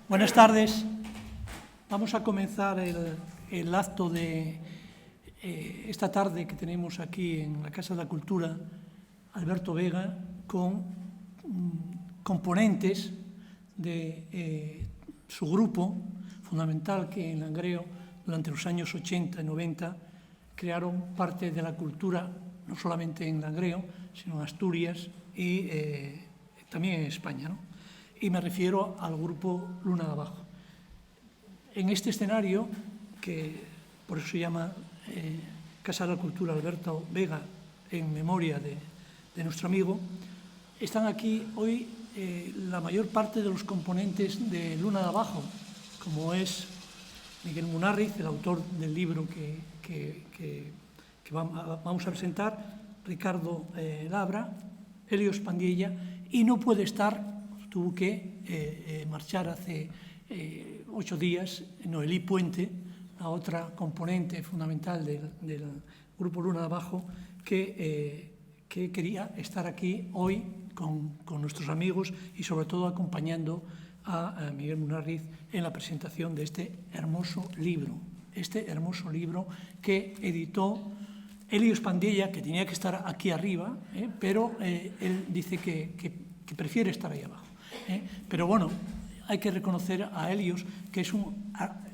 Buenas tardes. Vamos a comenzar el acto de esta tarde que tenemos aquí en la Casa de la Cultura Alberto Vega con componentes de su grupo fundamental que en Langreo durante los años 80 y 90 crearon parte de la cultura no solamente en Langreo, sino en Asturias y también en España, ¿no? Y me refiero al grupo Luna de Abajo. En este escenario, que por eso se llama Casa de la Cultura Alberto Vega, en memoria de nuestro amigo, están aquí hoy la mayor parte de los componentes de Luna de Abajo, como es Miguel Munarriz, el autor del libro que vamos a presentar, Ricardo Labra, Helios Pandilla, y no puede estar, tuvo que marchar hace 8 días, Noelí Puente, la otra componente fundamental del grupo Luna de Abajo, que quería estar aquí hoy con nuestros amigos y sobre todo acompañando a Miguel Munarriz en la presentación de este hermoso libro que editó Helios Pandilla, que tenía que estar aquí arriba, pero él dice que prefiere estar ahí abajo. Pero bueno, hay que reconocer a Helios que es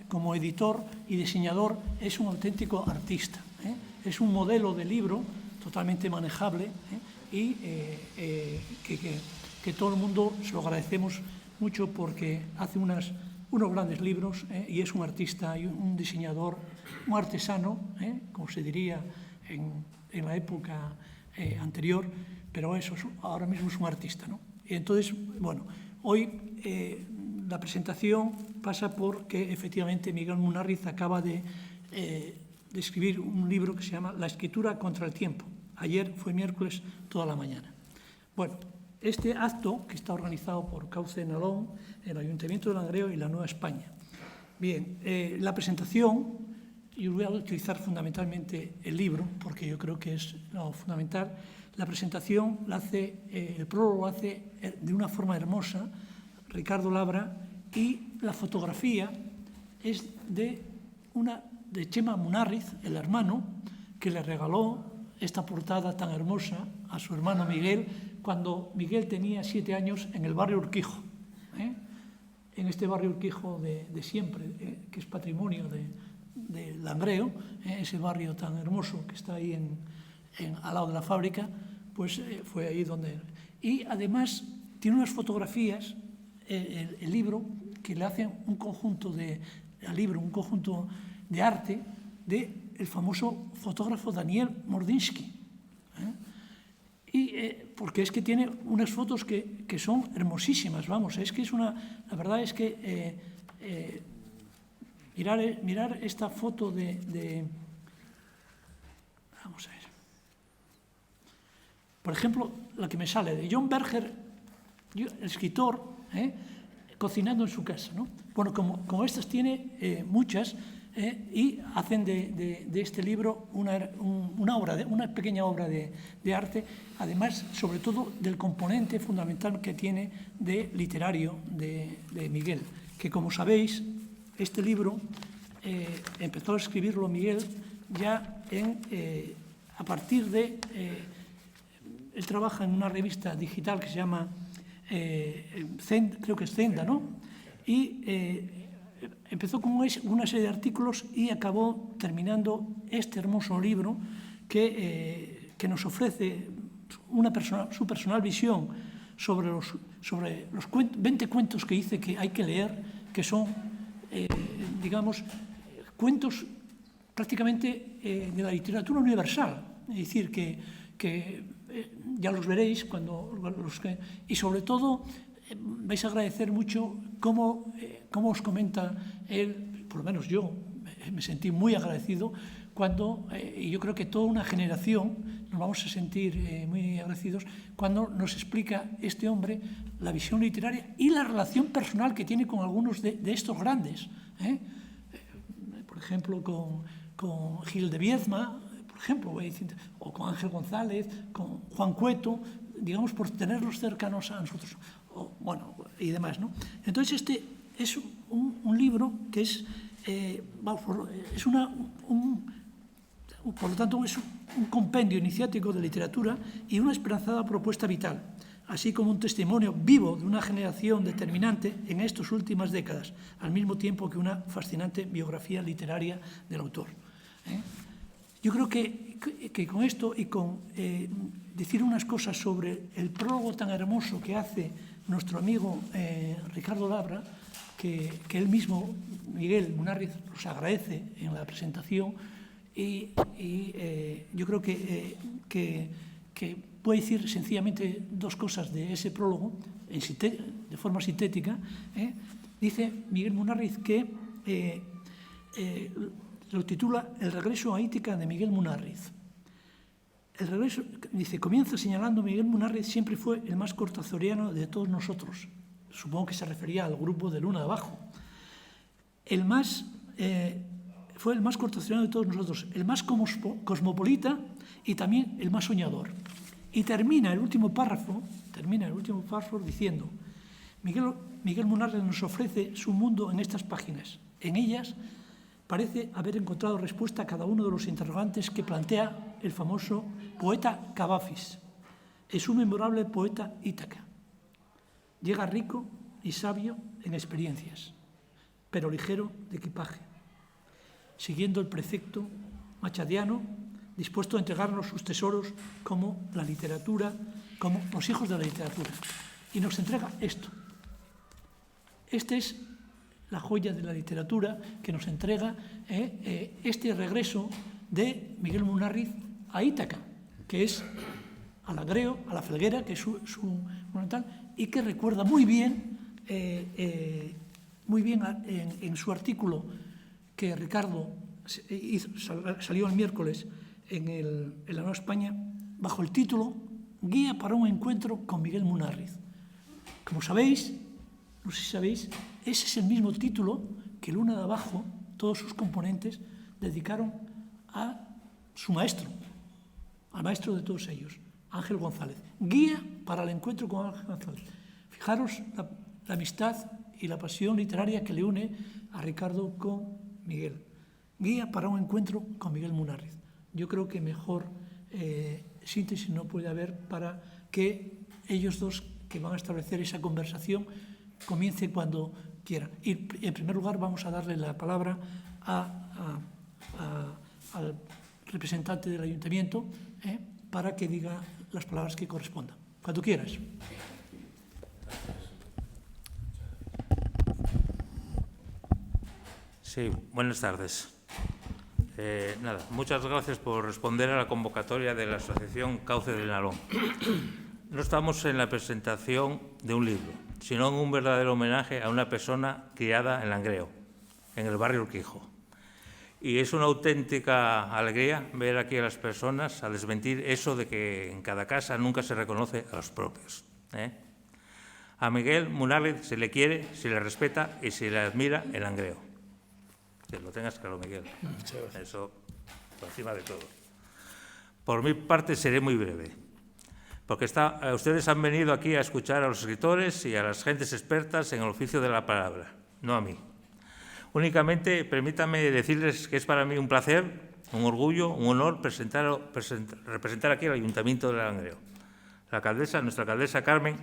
como editor y diseñador es un auténtico artista. Es un modelo de libro totalmente manejable y que todo el mundo se lo agradecemos mucho porque hace unos grandes libros y es un artista y un diseñador, un artesano, como se diría en la época anterior, pero eso ahora mismo es un artista, ¿no? Y entonces, bueno, hoy la presentación pasa por que efectivamente Miguel Munarriz acaba de escribir un libro que se llama La escritura contra el tiempo. Ayer fue miércoles toda la mañana. Bueno, este acto que está organizado por Cauce Nalón, el Ayuntamiento de Langreo y la Nueva España. Bien, la presentación, yo voy a utilizar fundamentalmente el libro, porque yo creo que es lo fundamental. La presentación la hace, el prólogo lo hace de una forma hermosa Ricardo Labra y la fotografía es de Chema Munarriz, el hermano, que le regaló esta portada tan hermosa a su hermano Miguel cuando Miguel tenía 7 años en el barrio Urquijo, en este barrio Urquijo de siempre, que es patrimonio de Langreo, ese barrio tan hermoso que está ahí al lado de la fábrica, pues fue ahí donde... Y además tiene unas fotografías, el libro, que le hacen un conjunto de arte del famoso fotógrafo Daniel Mordinsky. Porque es que tiene unas fotos que son hermosísimas, vamos, es que es la verdad es que mirar esta foto vamos a ver, por ejemplo, la que me sale de John Berger, el escritor, cocinando en su casa, ¿no? Bueno, como estas tiene muchas, y hacen de este libro una pequeña obra de arte, además, sobre todo, del componente fundamental que tiene de literario de Miguel, que como sabéis, este libro empezó a escribirlo Miguel ya a partir de... él trabaja en una revista digital que se llama, creo que es Zenda, ¿no? Y empezó con una serie de artículos y acabó terminando este hermoso libro que nos ofrece su personal visión sobre los 20 cuentos que dice que hay que leer, que son, digamos, cuentos prácticamente de la literatura universal. Es decir, que ya los veréis y sobre todo vais a agradecer mucho cómo os comenta él, por lo menos yo me sentí muy agradecido cuando, y yo creo que toda una generación nos vamos a sentir muy agradecidos cuando nos explica este hombre la visión literaria y la relación personal que tiene con algunos de estos grandes. Por ejemplo, con Gil de Viedma, por ejemplo, o con Ángel González, con Juan Cueto, digamos, por tenerlos cercanos a nosotros, bueno, y demás, ¿no? Entonces, es un libro que es por lo tanto, es un compendio iniciático de literatura y una esperanzada propuesta vital, así como un testimonio vivo de una generación determinante en estas últimas décadas, al mismo tiempo que una fascinante biografía literaria del autor. Yo creo que con esto y con decir unas cosas sobre el prólogo tan hermoso que hace nuestro amigo Ricardo Labra, que él mismo, Miguel Munarriz, nos agradece en la presentación, y yo creo que puede decir sencillamente dos cosas de ese prólogo, de forma sintética. Dice Miguel Munarriz que lo titula El regreso a Ítaca de Miguel Munarriz. El regreso, dice, comienza señalando Miguel Munarriz siempre fue el más cortazoriano de todos nosotros. Supongo que se refería al grupo de Luna de Abajo. Fue el más cortazoriano de todos nosotros, el más cosmopolita y también el más soñador. Y termina el último párrafo diciendo, Miguel Munarriz nos ofrece su mundo en estas páginas. En ellas parece haber encontrado respuesta a cada uno de los interrogantes que plantea el famoso poeta Cavafis, es un memorable poeta ítaca. Llega rico y sabio en experiencias, pero ligero de equipaje, siguiendo el precepto machadiano, dispuesto a entregarnos sus tesoros como la literatura, como los hijos de la literatura. Y nos entrega esto. Esta es la joya de la literatura que nos entrega este regreso de Miguel Munarriz a Ítaca, que es al Langreo, a la Felguera, que es su monumental, y que recuerda muy bien en su artículo que Ricardo salió el miércoles en La Nueva España, bajo el título Guía para un encuentro con Miguel Munarriz. Como sabéis, no sé si sabéis, ese es el mismo título que Luna de Abajo, todos sus componentes, dedicaron a su maestro, al maestro de todos ellos, Ángel González. Guía para el encuentro con Ángel González. Fijaros la amistad y la pasión literaria que le une a Ricardo con Miguel. Guía para un encuentro con Miguel Munarriz. Yo creo que mejor síntesis no puede haber para que ellos dos que van a establecer esa conversación comience cuando quieran. Y en primer lugar vamos a darle la palabra al representante del ayuntamiento para que diga las palabras que correspondan. Cuando quieras. Sí, buenas tardes. Muchas gracias por responder a la convocatoria de la Asociación Cauce del Nalón. No estamos en la presentación de un libro, sino en un verdadero homenaje a una persona criada en Langreo, en el barrio Urquijo. Y es una auténtica alegría ver aquí a las personas a desmentir eso de que en cada casa nunca se reconoce a los propios. A Miguel Munarriz se le quiere, se le respeta y se le admira en Langreo. Que lo tengas claro, Miguel. Eso por encima de todo. Por mi parte seré muy breve, porque ustedes han venido aquí a escuchar a los escritores y a las gentes expertas en el oficio de la palabra, no a mí. Únicamente permítanme decirles que es para mí un placer, un orgullo, un honor representar aquí al Ayuntamiento de Langreo. Nuestra alcaldesa Carmen,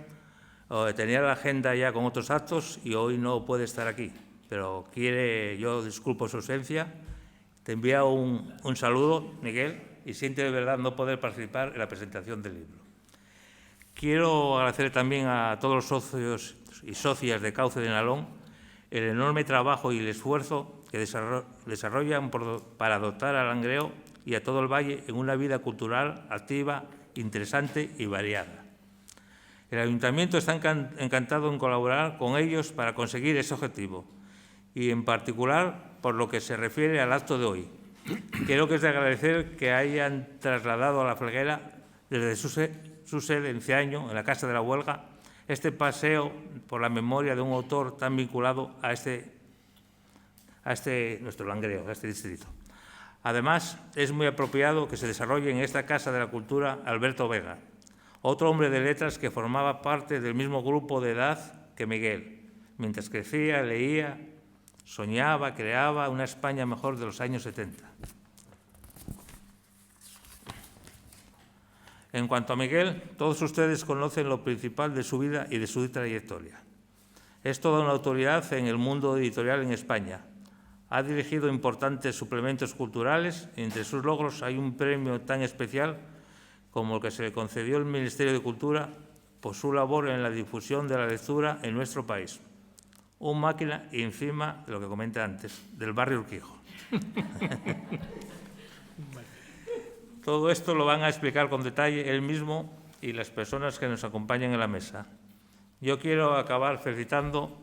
tenía la agenda ya con otros actos y hoy no puede estar aquí, pero yo disculpo su ausencia. Te envío un saludo, Miguel, y siente de verdad no poder participar en la presentación del libro. Quiero agradecer también a todos los socios y socias de Cauce de Nalón el enorme trabajo y el esfuerzo que desarrollan para dotar a Langreo y a todo el valle en una vida cultural activa, interesante y variada. El Ayuntamiento está encantado en colaborar con ellos para conseguir ese objetivo y, en particular, por lo que se refiere al acto de hoy. Creo que es de agradecer que hayan trasladado a la Felguera desde su sede en Ciaño, en la Casa de la Huelga, este paseo por la memoria de un autor tan vinculado a nuestro Langreo, a este distrito. Además, es muy apropiado que se desarrolle en esta Casa de la Cultura Alberto Vega, otro hombre de letras que formaba parte del mismo grupo de edad que Miguel, Mientras crecía, leía, soñaba, creaba una España mejor de los años 70. En cuanto a Miguel, todos ustedes conocen lo principal de su vida y de su trayectoria. Es toda una autoridad en el mundo editorial en España. Ha dirigido importantes suplementos culturales y entre sus logros hay un premio tan especial como el que se le concedió el Ministerio de Cultura por su labor en la difusión de la lectura en nuestro país. Un máquina y encima de lo que comenté antes, del barrio Urquijo. Todo esto lo van a explicar con detalle él mismo y las personas que nos acompañan en la mesa. Yo quiero acabar felicitando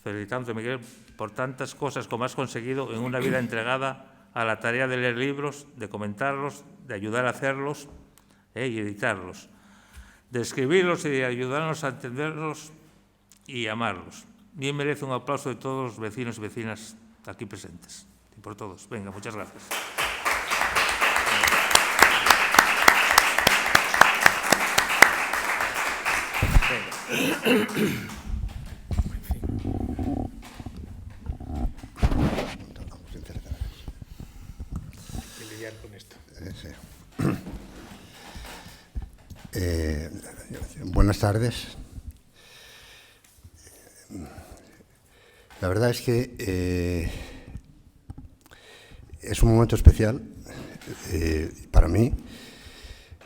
a Miguel por tantas cosas como has conseguido en una vida entregada a la tarea de leer libros, de comentarlos, de ayudar a hacerlos y editarlos, de escribirlos y de ayudarnos a entenderlos y amarlos. Bien merece un aplauso de todos los vecinos y vecinas aquí presentes. Y por todos. Venga, muchas gracias. Hay que lidiar con esto. Sí. Buenas tardes. La verdad es que es un momento especial para mí,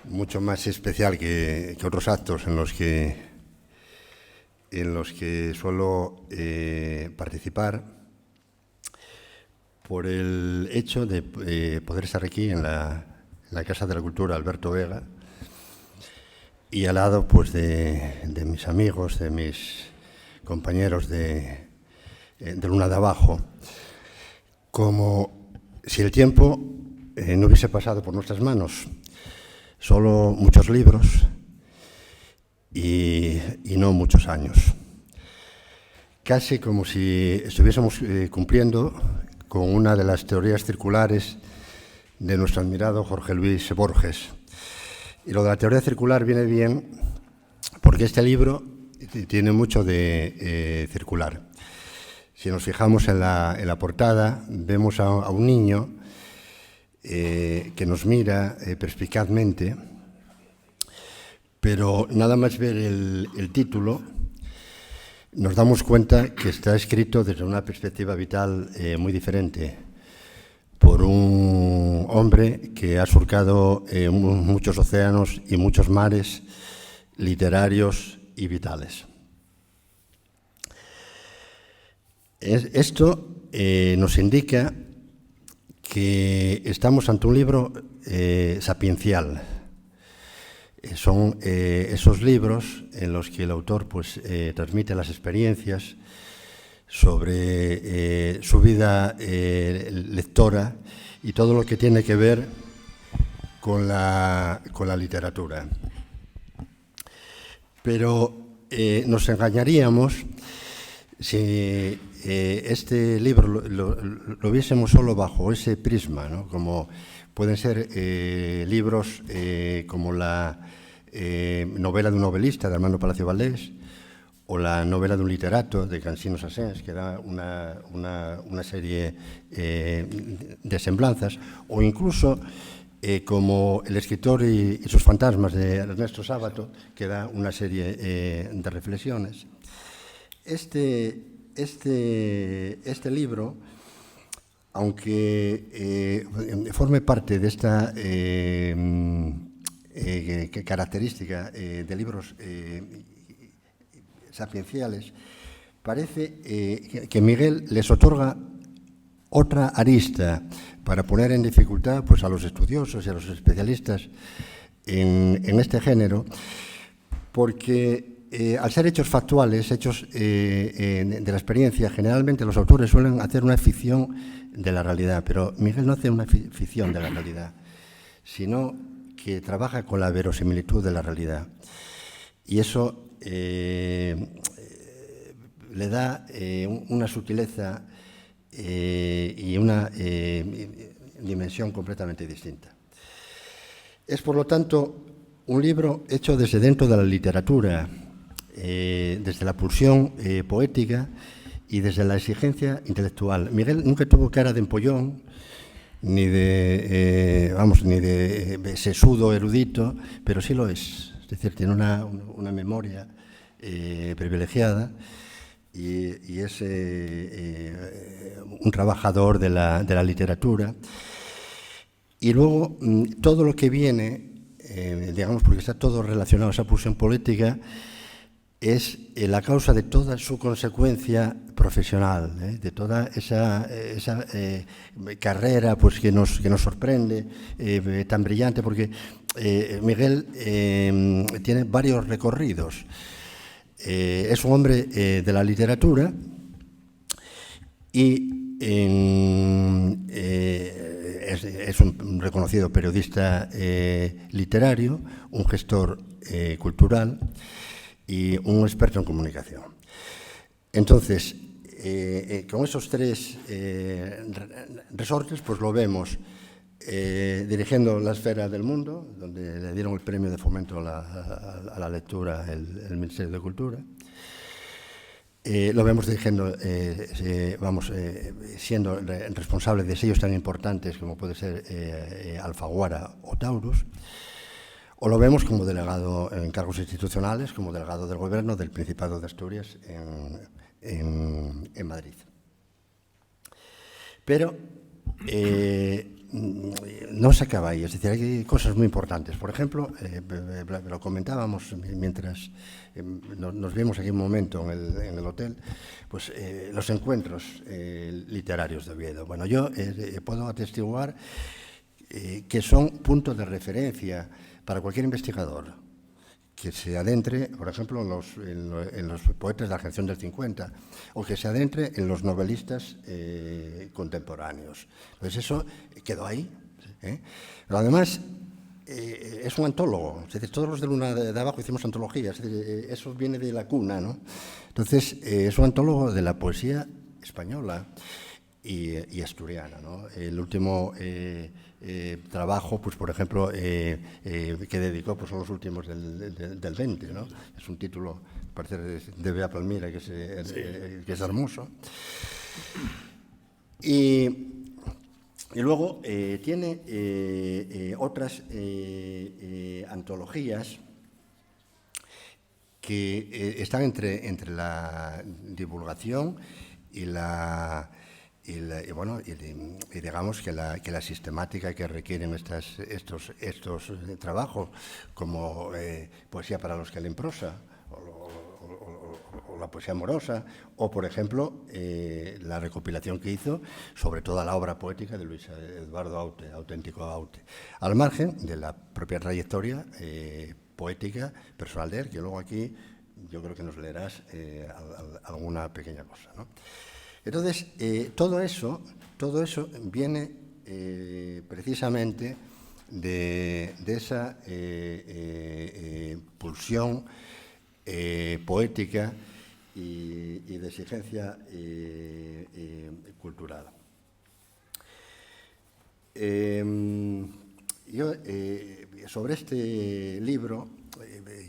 mucho más especial que otros actos en los que suelo participar, por el hecho de poder estar aquí en la Casa de la Cultura Alberto Vega y al lado pues de mis amigos, de mis compañeros de Luna de Abajo, como si el tiempo no hubiese pasado por nuestras manos, solo muchos libros y no muchos años. Casi como si estuviésemos cumpliendo con una de las teorías circulares de nuestro admirado Jorge Luis Borges. Y lo de la teoría circular viene bien porque este libro tiene mucho de circular. Si nos fijamos en la portada, vemos a un niño que nos mira perspicazmente, pero nada más ver el título, nos damos cuenta que está escrito desde una perspectiva vital muy diferente, por un hombre que ha surcado muchos océanos y muchos mares literarios y vitales. Esto nos indica que estamos ante un libro sapiencial. Son esos libros en los que el autor pues, transmite las experiencias sobre su vida lectora y todo lo que tiene que ver con la literatura. Pero nos engañaríamos si este libro lo viésemos solo bajo ese prisma, ¿no? Como pueden ser libros como la novela de un novelista de Armando Palacio Valdés o la novela de un literato de Cansino Sassens, que era una serie de semblanzas, o incluso como El escritor y sus fantasmas de Ernesto Sábato, que da una serie de reflexiones. Este libro, aunque forme parte de esta característica de libros sapienciales, parece que Miguel les otorga otra arista para poner en dificultad pues, a los estudiosos y a los especialistas en este género, porque al ser hechos factuales, hechos de la experiencia, generalmente los autores suelen hacer una ficción de la realidad, pero Miguel no hace una ficción de la realidad, sino que trabaja con la verosimilitud de la realidad. Y eso le da una sutileza y una dimensión completamente distinta. Es, por lo tanto, un libro hecho desde dentro de la literatura, desde la pulsión poética y desde la exigencia intelectual. Miguel nunca tuvo cara de empollón, ni de sesudo erudito, pero sí lo es. Es decir, tiene una memoria privilegiada y es un trabajador de la literatura. Y luego, todo lo que viene, digamos, porque está todo relacionado a esa pulsión política, es la causa de toda su consecuencia profesional, de toda esa carrera pues, que nos sorprende, tan brillante, porque Miguel tiene varios recorridos. Es un hombre de la literatura y es un reconocido periodista literario, un gestor cultural y un experto en comunicación. Entonces, con esos tres resortes, pues lo vemos dirigiendo la Esfera del Mundo, donde le dieron el premio de fomento a la lectura el Ministerio de Cultura. Lo vemos dirigiendo, siendo responsable de sellos tan importantes como puede ser Alfaguara o Taurus. O lo vemos como delegado en cargos institucionales, como delegado del Gobierno del Principado de Asturias en Madrid. Pero no se acaba ahí, es decir, hay cosas muy importantes. Por ejemplo, lo comentábamos mientras nos vimos aquí un momento en el hotel, pues los encuentros literarios de Oviedo. Bueno, yo puedo atestiguar que son puntos de referencia para cualquier investigador que se adentre, por ejemplo, en los poetas de la generación del 50, o que se adentre en los novelistas contemporáneos. Entonces eso quedó ahí. Pero además es un antólogo, es decir, todos los de Luna de Abajo hicimos antologías, es decir, eso viene de la cuna, ¿no? Entonces es un antólogo de la poesía española y asturiana, ¿no? El último trabajo, pues por ejemplo, que dedicó, pues son los últimos del 20, ¿no? Es un título, parece, de Bea Palmira, que es hermoso. Y luego tiene otras antologías que están entre la divulgación y digamos que la sistemática que requieren estos trabajos, como poesía para los que leen prosa, o la poesía amorosa, o por ejemplo la recopilación que hizo sobre toda la obra poética de Luis Eduardo Aute, auténtico Aute, al margen de la propia trayectoria poética personal de él, que luego aquí yo creo que nos leerás alguna pequeña cosa, ¿no? Entonces, todo eso viene precisamente de esa pulsión poética y de exigencia cultural. Yo, sobre este libro,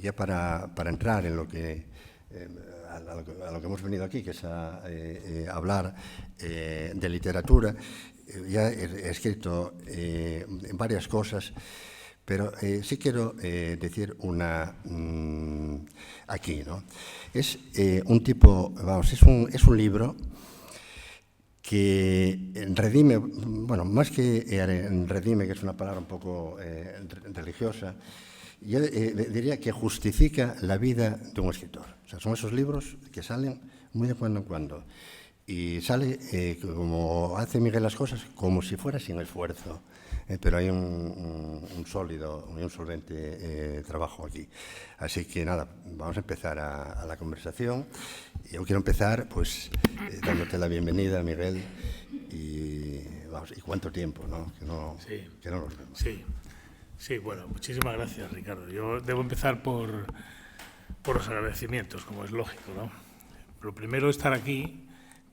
ya para entrar en lo que a lo que hemos venido aquí, que es a hablar de literatura, ya he escrito varias cosas, pero sí quiero decir una aquí, ¿no? Es un tipo, vamos, es un libro que redime, bueno, más que redime, que es una palabra un poco religiosa, yo diría que justifica la vida de un escritor. O sea, son esos libros que salen muy de cuando en cuando. Y sale, como hace Miguel las cosas, como si fuera sin esfuerzo. Pero hay un sólido y un solvente trabajo aquí. Así que nada, vamos a empezar a la conversación. Yo quiero empezar pues dándote la bienvenida, Miguel. Y vamos, ¿y cuánto tiempo, no? Que no nos vemos. Sí, bueno, muchísimas gracias, Ricardo. Yo debo empezar por los agradecimientos, como es lógico, ¿no? Lo primero, estar aquí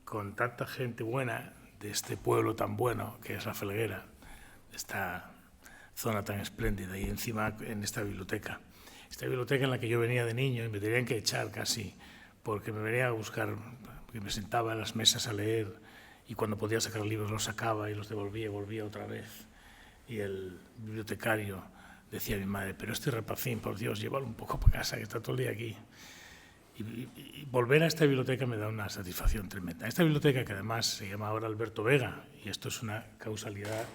con tanta gente buena de este pueblo tan bueno que es La Felguera, esta zona tan espléndida, y encima en esta biblioteca. esta biblioteca en la que yo venía de niño y me tenían que echar casi, porque me venía a buscar, porque me sentaba en las mesas a leer y cuando podía sacar libros los sacaba y los devolvía y volvía otra vez. Y el bibliotecario decía a mi madre, pero este rapacín, por Dios, llévalo un poco para casa, que está todo el día aquí. Y volver a esta biblioteca me da una satisfacción tremenda. Esta biblioteca, que además se llama ahora Alberto Vega, y esto es una causalidad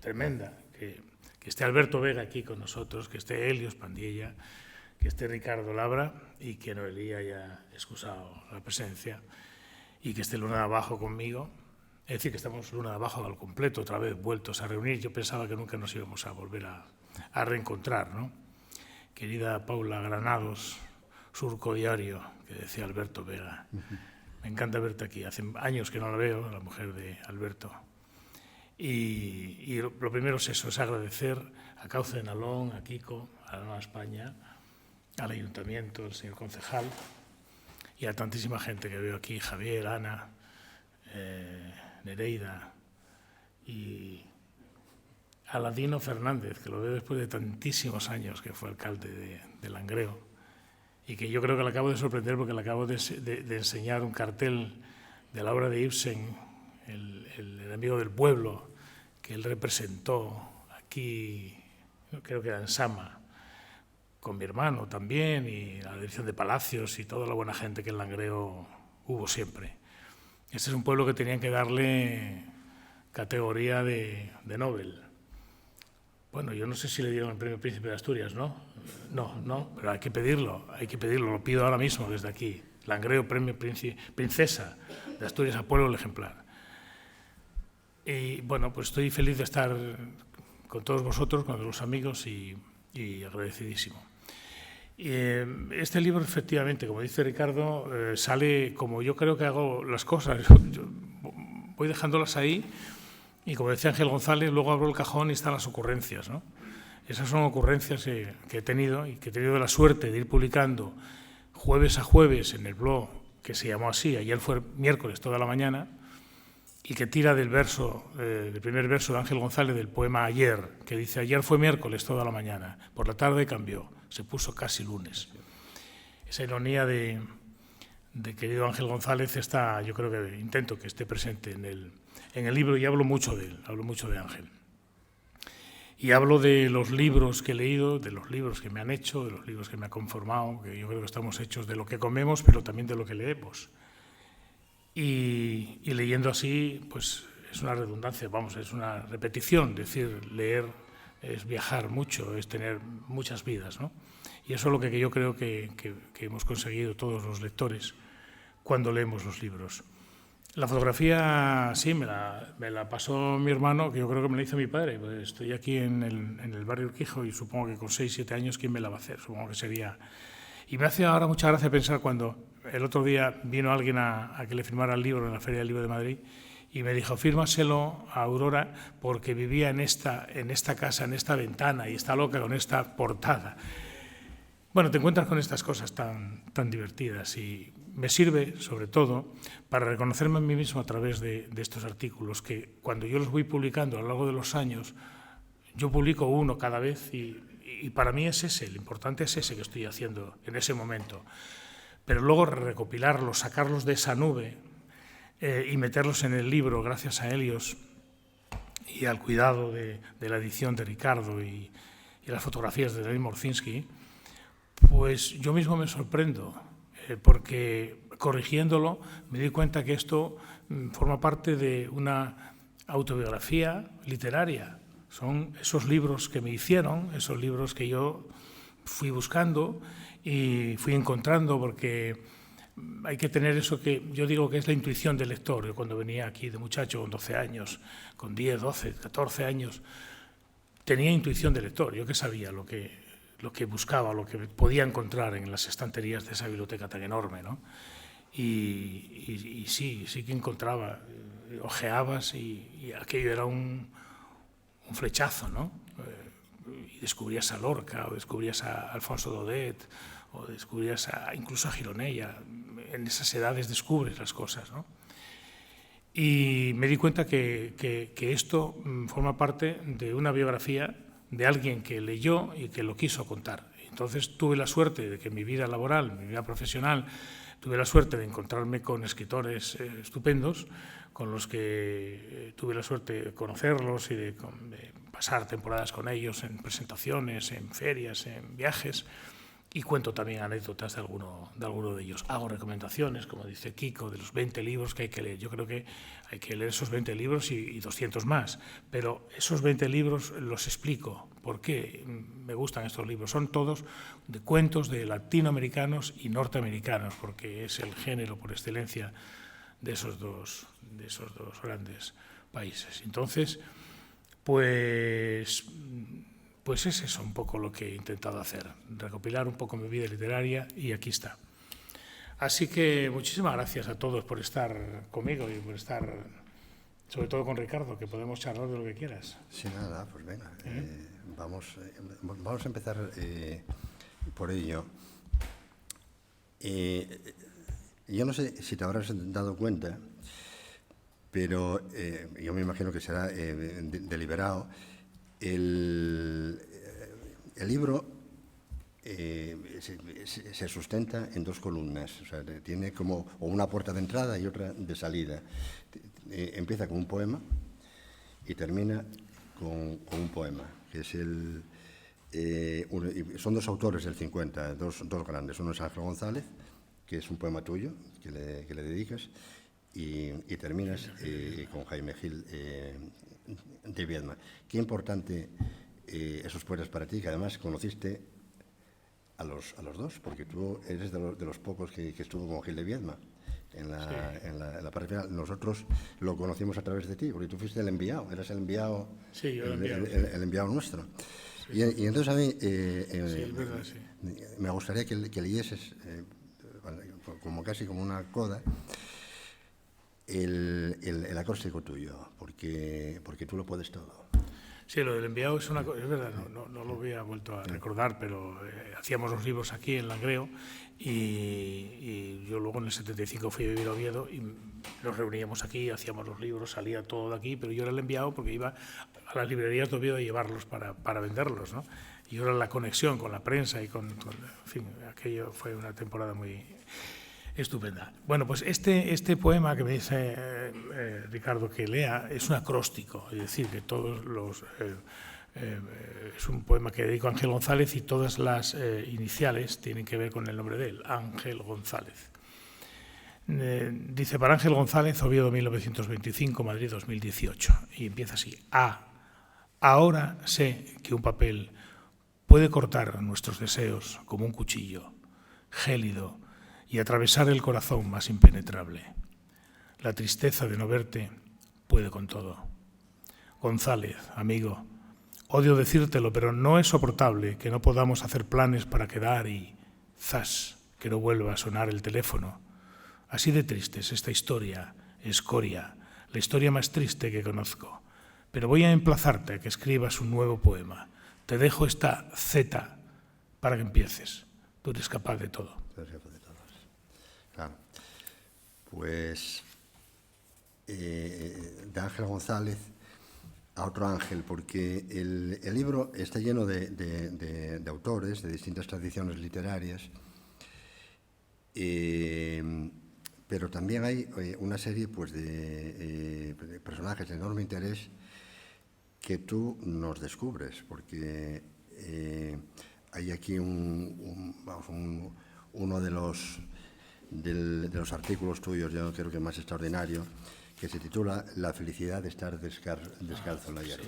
tremenda, que esté Alberto Vega aquí con nosotros, que esté Helios Pandilla, que esté Ricardo Labra y que Noelí haya excusado la presencia, y que esté Luna de Abajo conmigo. Es decir, que estamos Luna de Abajo al completo, otra vez vueltos a reunir. Yo pensaba que nunca nos íbamos a volver a reencontrar, ¿no? Querida Paula Granados, Surco Diario, que decía Alberto Vega. Me encanta verte aquí. Hace años que no la veo, la mujer de Alberto. Y lo primero es eso, es agradecer a Cauce de Nalón, a Kiko, a la Nueva España, al Ayuntamiento, al señor concejal y a tantísima gente que veo aquí, Javier, Ana, Nereida y a Ladino Fernández, que lo veo después de tantísimos años que fue alcalde de Langreo y que yo creo que le acabo de sorprender porque le acabo de enseñar un cartel de la obra de Ibsen, el enemigo del pueblo, que él representó aquí, creo que era en Sama, con mi hermano también, y la dirección de Palacios y toda la buena gente que en Langreo hubo siempre. Este es un pueblo que tenían que darle categoría de Nobel. Bueno, yo no sé si le dieron el premio Príncipe de Asturias, ¿no? No, pero hay que pedirlo, lo pido ahora mismo desde aquí. Langreo, premio Princesa de Asturias a pueblo ejemplar. Y bueno, pues estoy feliz de estar con todos vosotros, con los amigos y agradecidísimo. Y este libro, efectivamente, como dice Ricardo, sale como yo creo que hago las cosas. Yo voy dejándolas ahí y, como decía Ángel González, luego abro el cajón y están las ocurrencias, ¿no? Esas son ocurrencias que he tenido y que he tenido la suerte de ir publicando jueves a jueves en el blog que se llamó así, ayer fue miércoles toda la mañana, y que tira del primer verso de Ángel González del poema Ayer, que dice: ayer fue miércoles toda la mañana, por la tarde cambió, se puso casi lunes. Esa ironía de querido Ángel González está, yo creo que intento que esté presente en el libro, y hablo mucho de él, hablo mucho de Ángel. Y hablo de los libros que he leído, de los libros que me han hecho, de los libros que me han conformado, que yo creo que estamos hechos de lo que comemos, pero también de lo que leemos. Y leyendo así, pues es una redundancia, es una repetición. Decir, leer es viajar mucho, es tener muchas vidas, ¿no? Y eso es lo que yo creo que hemos conseguido todos los lectores cuando leemos los libros. La fotografía, sí, me la pasó mi hermano, que yo creo que me la hizo mi padre. Pues estoy aquí en el barrio Urquijo y supongo que con 6, 7 años, ¿quién me la va a hacer? Supongo que sería... Y me hace ahora mucha gracia pensar cuando el otro día vino alguien a que le firmara el libro en la Feria del Libro de Madrid y me dijo: fírmaselo a Aurora porque vivía en esta casa, en esta ventana, y está loca con esta portada. Bueno, te encuentras con estas cosas tan divertidas y me sirve sobre todo para reconocerme a mí mismo a través de estos artículos, que cuando yo los voy publicando a lo largo de los años, yo publico uno cada vez y para mí es ese, lo importante es ese que estoy haciendo en ese momento. Pero luego recopilarlos, sacarlos de esa nube y meterlos en el libro gracias a Helios y al cuidado de la edición de Ricardo y las fotografías de Daniel Morzinski, pues yo mismo me sorprendo, porque corrigiéndolo me di cuenta que esto forma parte de una autobiografía literaria. Son esos libros que me hicieron, esos libros que yo fui buscando y fui encontrando, porque hay que tener eso que yo digo que es la intuición del lector. Yo cuando venía aquí de muchacho con 12 años, con 10, 12, 14 años, tenía intuición de lector. Yo que sabía lo que buscaba, lo que podía encontrar en las estanterías de esa biblioteca tan enorme, ¿no? Y sí que encontraba, ojeabas y aquello era un flechazo, ¿no? Y descubrías a Lorca, o descubrías a Alfonso Daudet, o descubrías incluso a Gironella. En esas edades descubres las cosas, ¿no? Y me di cuenta que esto forma parte de una biografía de alguien que leyó y que lo quiso contar. Entonces tuve la suerte de que en mi vida laboral, en mi vida profesional, tuve la suerte de encontrarme con escritores estupendos, con los que tuve la suerte de conocerlos y de pasar temporadas con ellos en presentaciones, en ferias, en viajes. Y cuento también anécdotas de alguno de ellos. Hago recomendaciones, como dice Kiko, de los 20 libros que hay que leer. Yo creo que hay que leer esos 20 libros y 200 más. Pero esos 20 libros los explico. ¿Por qué me gustan estos libros? Son todos de cuentos de latinoamericanos y norteamericanos, porque es el género por excelencia de esos dos grandes países. Entonces, pues es eso un poco lo que he intentado hacer, recopilar un poco mi vida literaria y aquí está. Así que muchísimas gracias a todos por estar conmigo y por estar, sobre todo con Ricardo, que podemos charlar de lo que quieras. Sí, nada, pues venga, vamos a empezar por ello. Yo no sé si te habrás dado cuenta, pero yo me imagino que será deliberado. El libro se sustenta en dos columnas, o sea, tiene como una puerta de entrada y otra de salida. Empieza con un poema y termina con un poema, que es son dos autores del 50, dos grandes. Uno es Ángel González, que es un poema tuyo que le dedicas, y terminas con Jaime Gil de Viedma. Qué importante esos poetas para ti, que además conociste a los dos, porque tú eres de los pocos que estuvo con Gil de Viedma en la parte final. Nosotros lo conocimos a través de ti, porque tú fuiste el enviado, eras el enviado, sí, yo el enviado nuestro. Sí. Y entonces a mí sí, es verdad, sí. Me gustaría que leyeses, casi como una coda, el acróstico tuyo, porque tú lo puedes todo. Sí, lo del enviado es verdad, no lo había vuelto a recordar, pero hacíamos los libros aquí en Langreo y yo luego en el 75 fui a vivir a Oviedo y nos reuníamos aquí, hacíamos los libros, salía todo de aquí, pero yo era el enviado porque iba a las librerías de Oviedo a llevarlos para venderlos, ¿no? Y yo era la conexión con la prensa y en fin, aquello fue una temporada muy estupenda. Bueno, pues este poema que me dice Ricardo que lea es un acróstico, es decir, que todos es un poema que dedico a Ángel González y todas las iniciales tienen que ver con el nombre de él, Ángel González. Dice: para Ángel González, Oviedo 1925, Madrid 2018, y empieza así: ahora sé que un papel puede cortar nuestros deseos como un cuchillo, gélido, y atravesar el corazón más impenetrable. La tristeza de no verte puede con todo. González, amigo, odio decírtelo, pero no es soportable que no podamos hacer planes para quedar y, zas, que no vuelva a sonar el teléfono. Así de triste es esta historia, escoria, la historia más triste que conozco. Pero voy a emplazarte a que escribas un nuevo poema. Te dejo esta Z para que empieces. Tú eres capaz de todo. Claro. Pues de Ángel González a otro Ángel, porque el libro está lleno de autores de distintas tradiciones literarias, pero también hay una serie pues, de personajes de enorme interés que tú nos descubres, porque hay aquí uno de los artículos tuyos, yo creo que más extraordinario, que se titula La felicidad de estar descalzo en la hierba.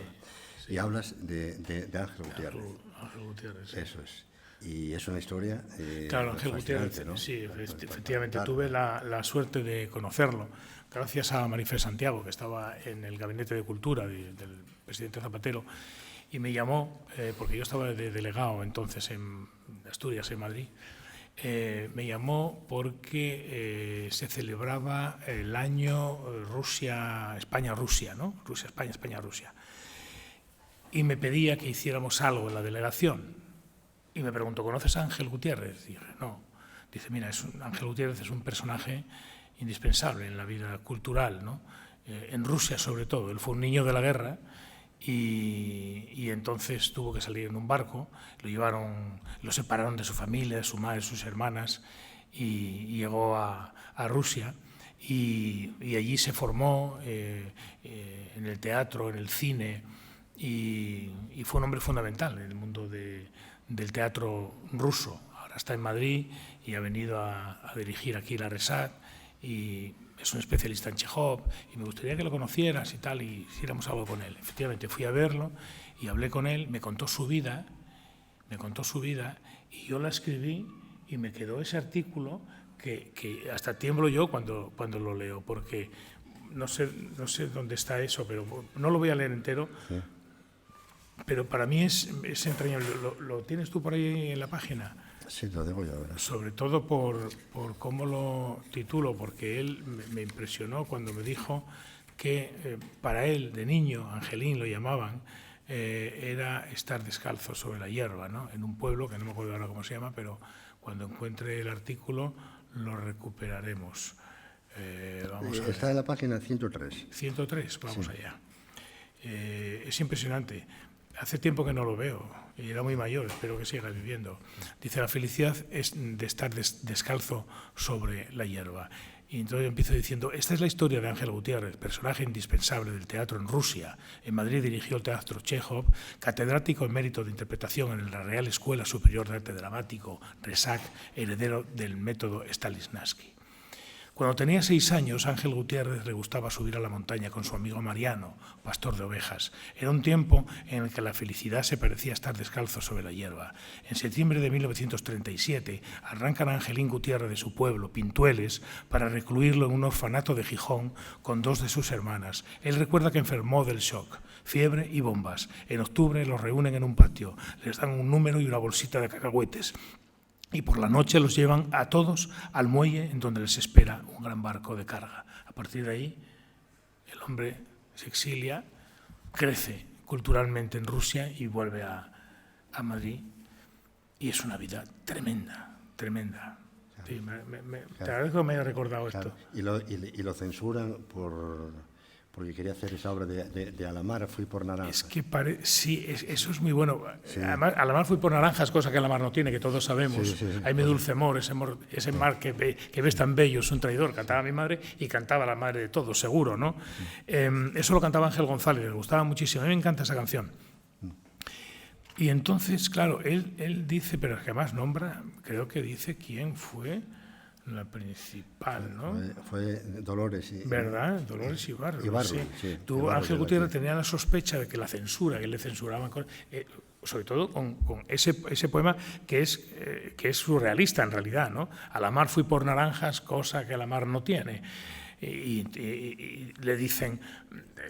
Sí. Y hablas de Ángel Gutiérrez. Ángel Gutiérrez, sí. Eso es. Y es una historia claro, Ángel Gutiérrez, ¿no? Sí, efectivamente, claro. Tuve la suerte de conocerlo, gracias a Marifé Santiago, que estaba en el Gabinete de Cultura del presidente Zapatero, y me llamó, porque yo estaba de delegado entonces en Asturias, en Madrid. Me llamó porque se celebraba el año España-Rusia, ¿no? Rusia-España, España-Rusia. Y me pedía que hiciéramos algo en la delegación. Y me preguntó: ¿conoces a Ángel Gutiérrez? Y dije: no. Dice: mira, Ángel Gutiérrez es un personaje indispensable en la vida cultural, ¿no? En Rusia sobre todo. Él fue un niño de la guerra y entonces tuvo que salir en un barco, lo separaron de su familia, de su madre, de sus hermanas, y llegó a Rusia. Y allí se formó en el teatro, en el cine, y fue un hombre fundamental en el mundo del teatro ruso. Ahora está en Madrid y ha venido a dirigir aquí la RESAC, y es un especialista en Chekhov, y me gustaría que lo conocieras y tal, y hiciéramos algo con él. Efectivamente, fui a verlo y hablé con él, me contó su vida, y yo la escribí, y me quedó ese artículo que hasta tiemblo yo cuando lo leo, porque no sé dónde está eso, pero no lo voy a leer entero, sí. Pero para mí es entrañable. ¿Lo tienes tú por ahí en la página? Sí, lo digo yo ahora. Sobre todo por cómo lo titulo, porque él me impresionó cuando me dijo que para él, de niño, Angelín lo llamaban, era estar descalzo sobre la hierba, ¿no? En un pueblo que no me acuerdo ahora cómo se llama, pero cuando encuentre el artículo lo recuperaremos. Vamos a ver. Está en la página 103. 103, vamos sí. Allá. Es impresionante. Hace tiempo que no lo veo, y era muy mayor, espero que siga viviendo. Dice, la felicidad es de estar descalzo sobre la hierba. Y entonces empiezo diciendo, esta es la historia de Ángel Gutiérrez, personaje indispensable del teatro en Rusia. En Madrid dirigió el Teatro Chekhov, catedrático en mérito de interpretación en la Real Escuela Superior de Arte Dramático, RESAC, heredero del método Stanislavski. Cuando tenía 6 años, Ángel Gutiérrez le gustaba subir a la montaña con su amigo Mariano, pastor de ovejas. Era un tiempo en el que la felicidad se parecía estar descalzo sobre la hierba. En septiembre de 1937 arrancan a Angelín Gutiérrez de su pueblo, Pintueles, para recluirlo en un orfanato de Gijón con 2 de sus hermanas. Él recuerda que enfermó del shock, fiebre y bombas. En octubre los reúnen en un patio, les dan un número y una bolsita de cacahuetes. Y por la noche los llevan a todos al muelle en donde les espera un gran barco de carga. A partir de ahí, el hombre se exilia, crece culturalmente en Rusia y vuelve a Madrid. Y es una vida tremenda, tremenda. Claro. Sí, te agradezco que me haya recordado esto. Y lo censuran porque quería hacer esa obra de Alamar, Fui por naranjas. Es que sí, eso es muy bueno. Sí. Además, Alamar Fui por naranjas, cosa que Alamar no tiene, que todos sabemos. Sí. Hay mi dulce amor, ese mar que ves tan bello, es un traidor. Cantaba mi madre y cantaba la madre de todos, seguro, ¿no? Eso lo cantaba Ángel González, le gustaba muchísimo. A mí me encanta esa canción. Y entonces, claro, él dice, pero es que además nombra, creo que dice quién fue la principal, ¿no? Fue Dolores. ¿Verdad? Dolores Ibarro. Sí. Ángel Gutiérrez tenía la sospecha de que la censura, que le censuraban, sobre todo con ese poema que es surrealista en realidad, ¿no? A la mar fui por naranjas, cosa que la mar no tiene. Y le dicen,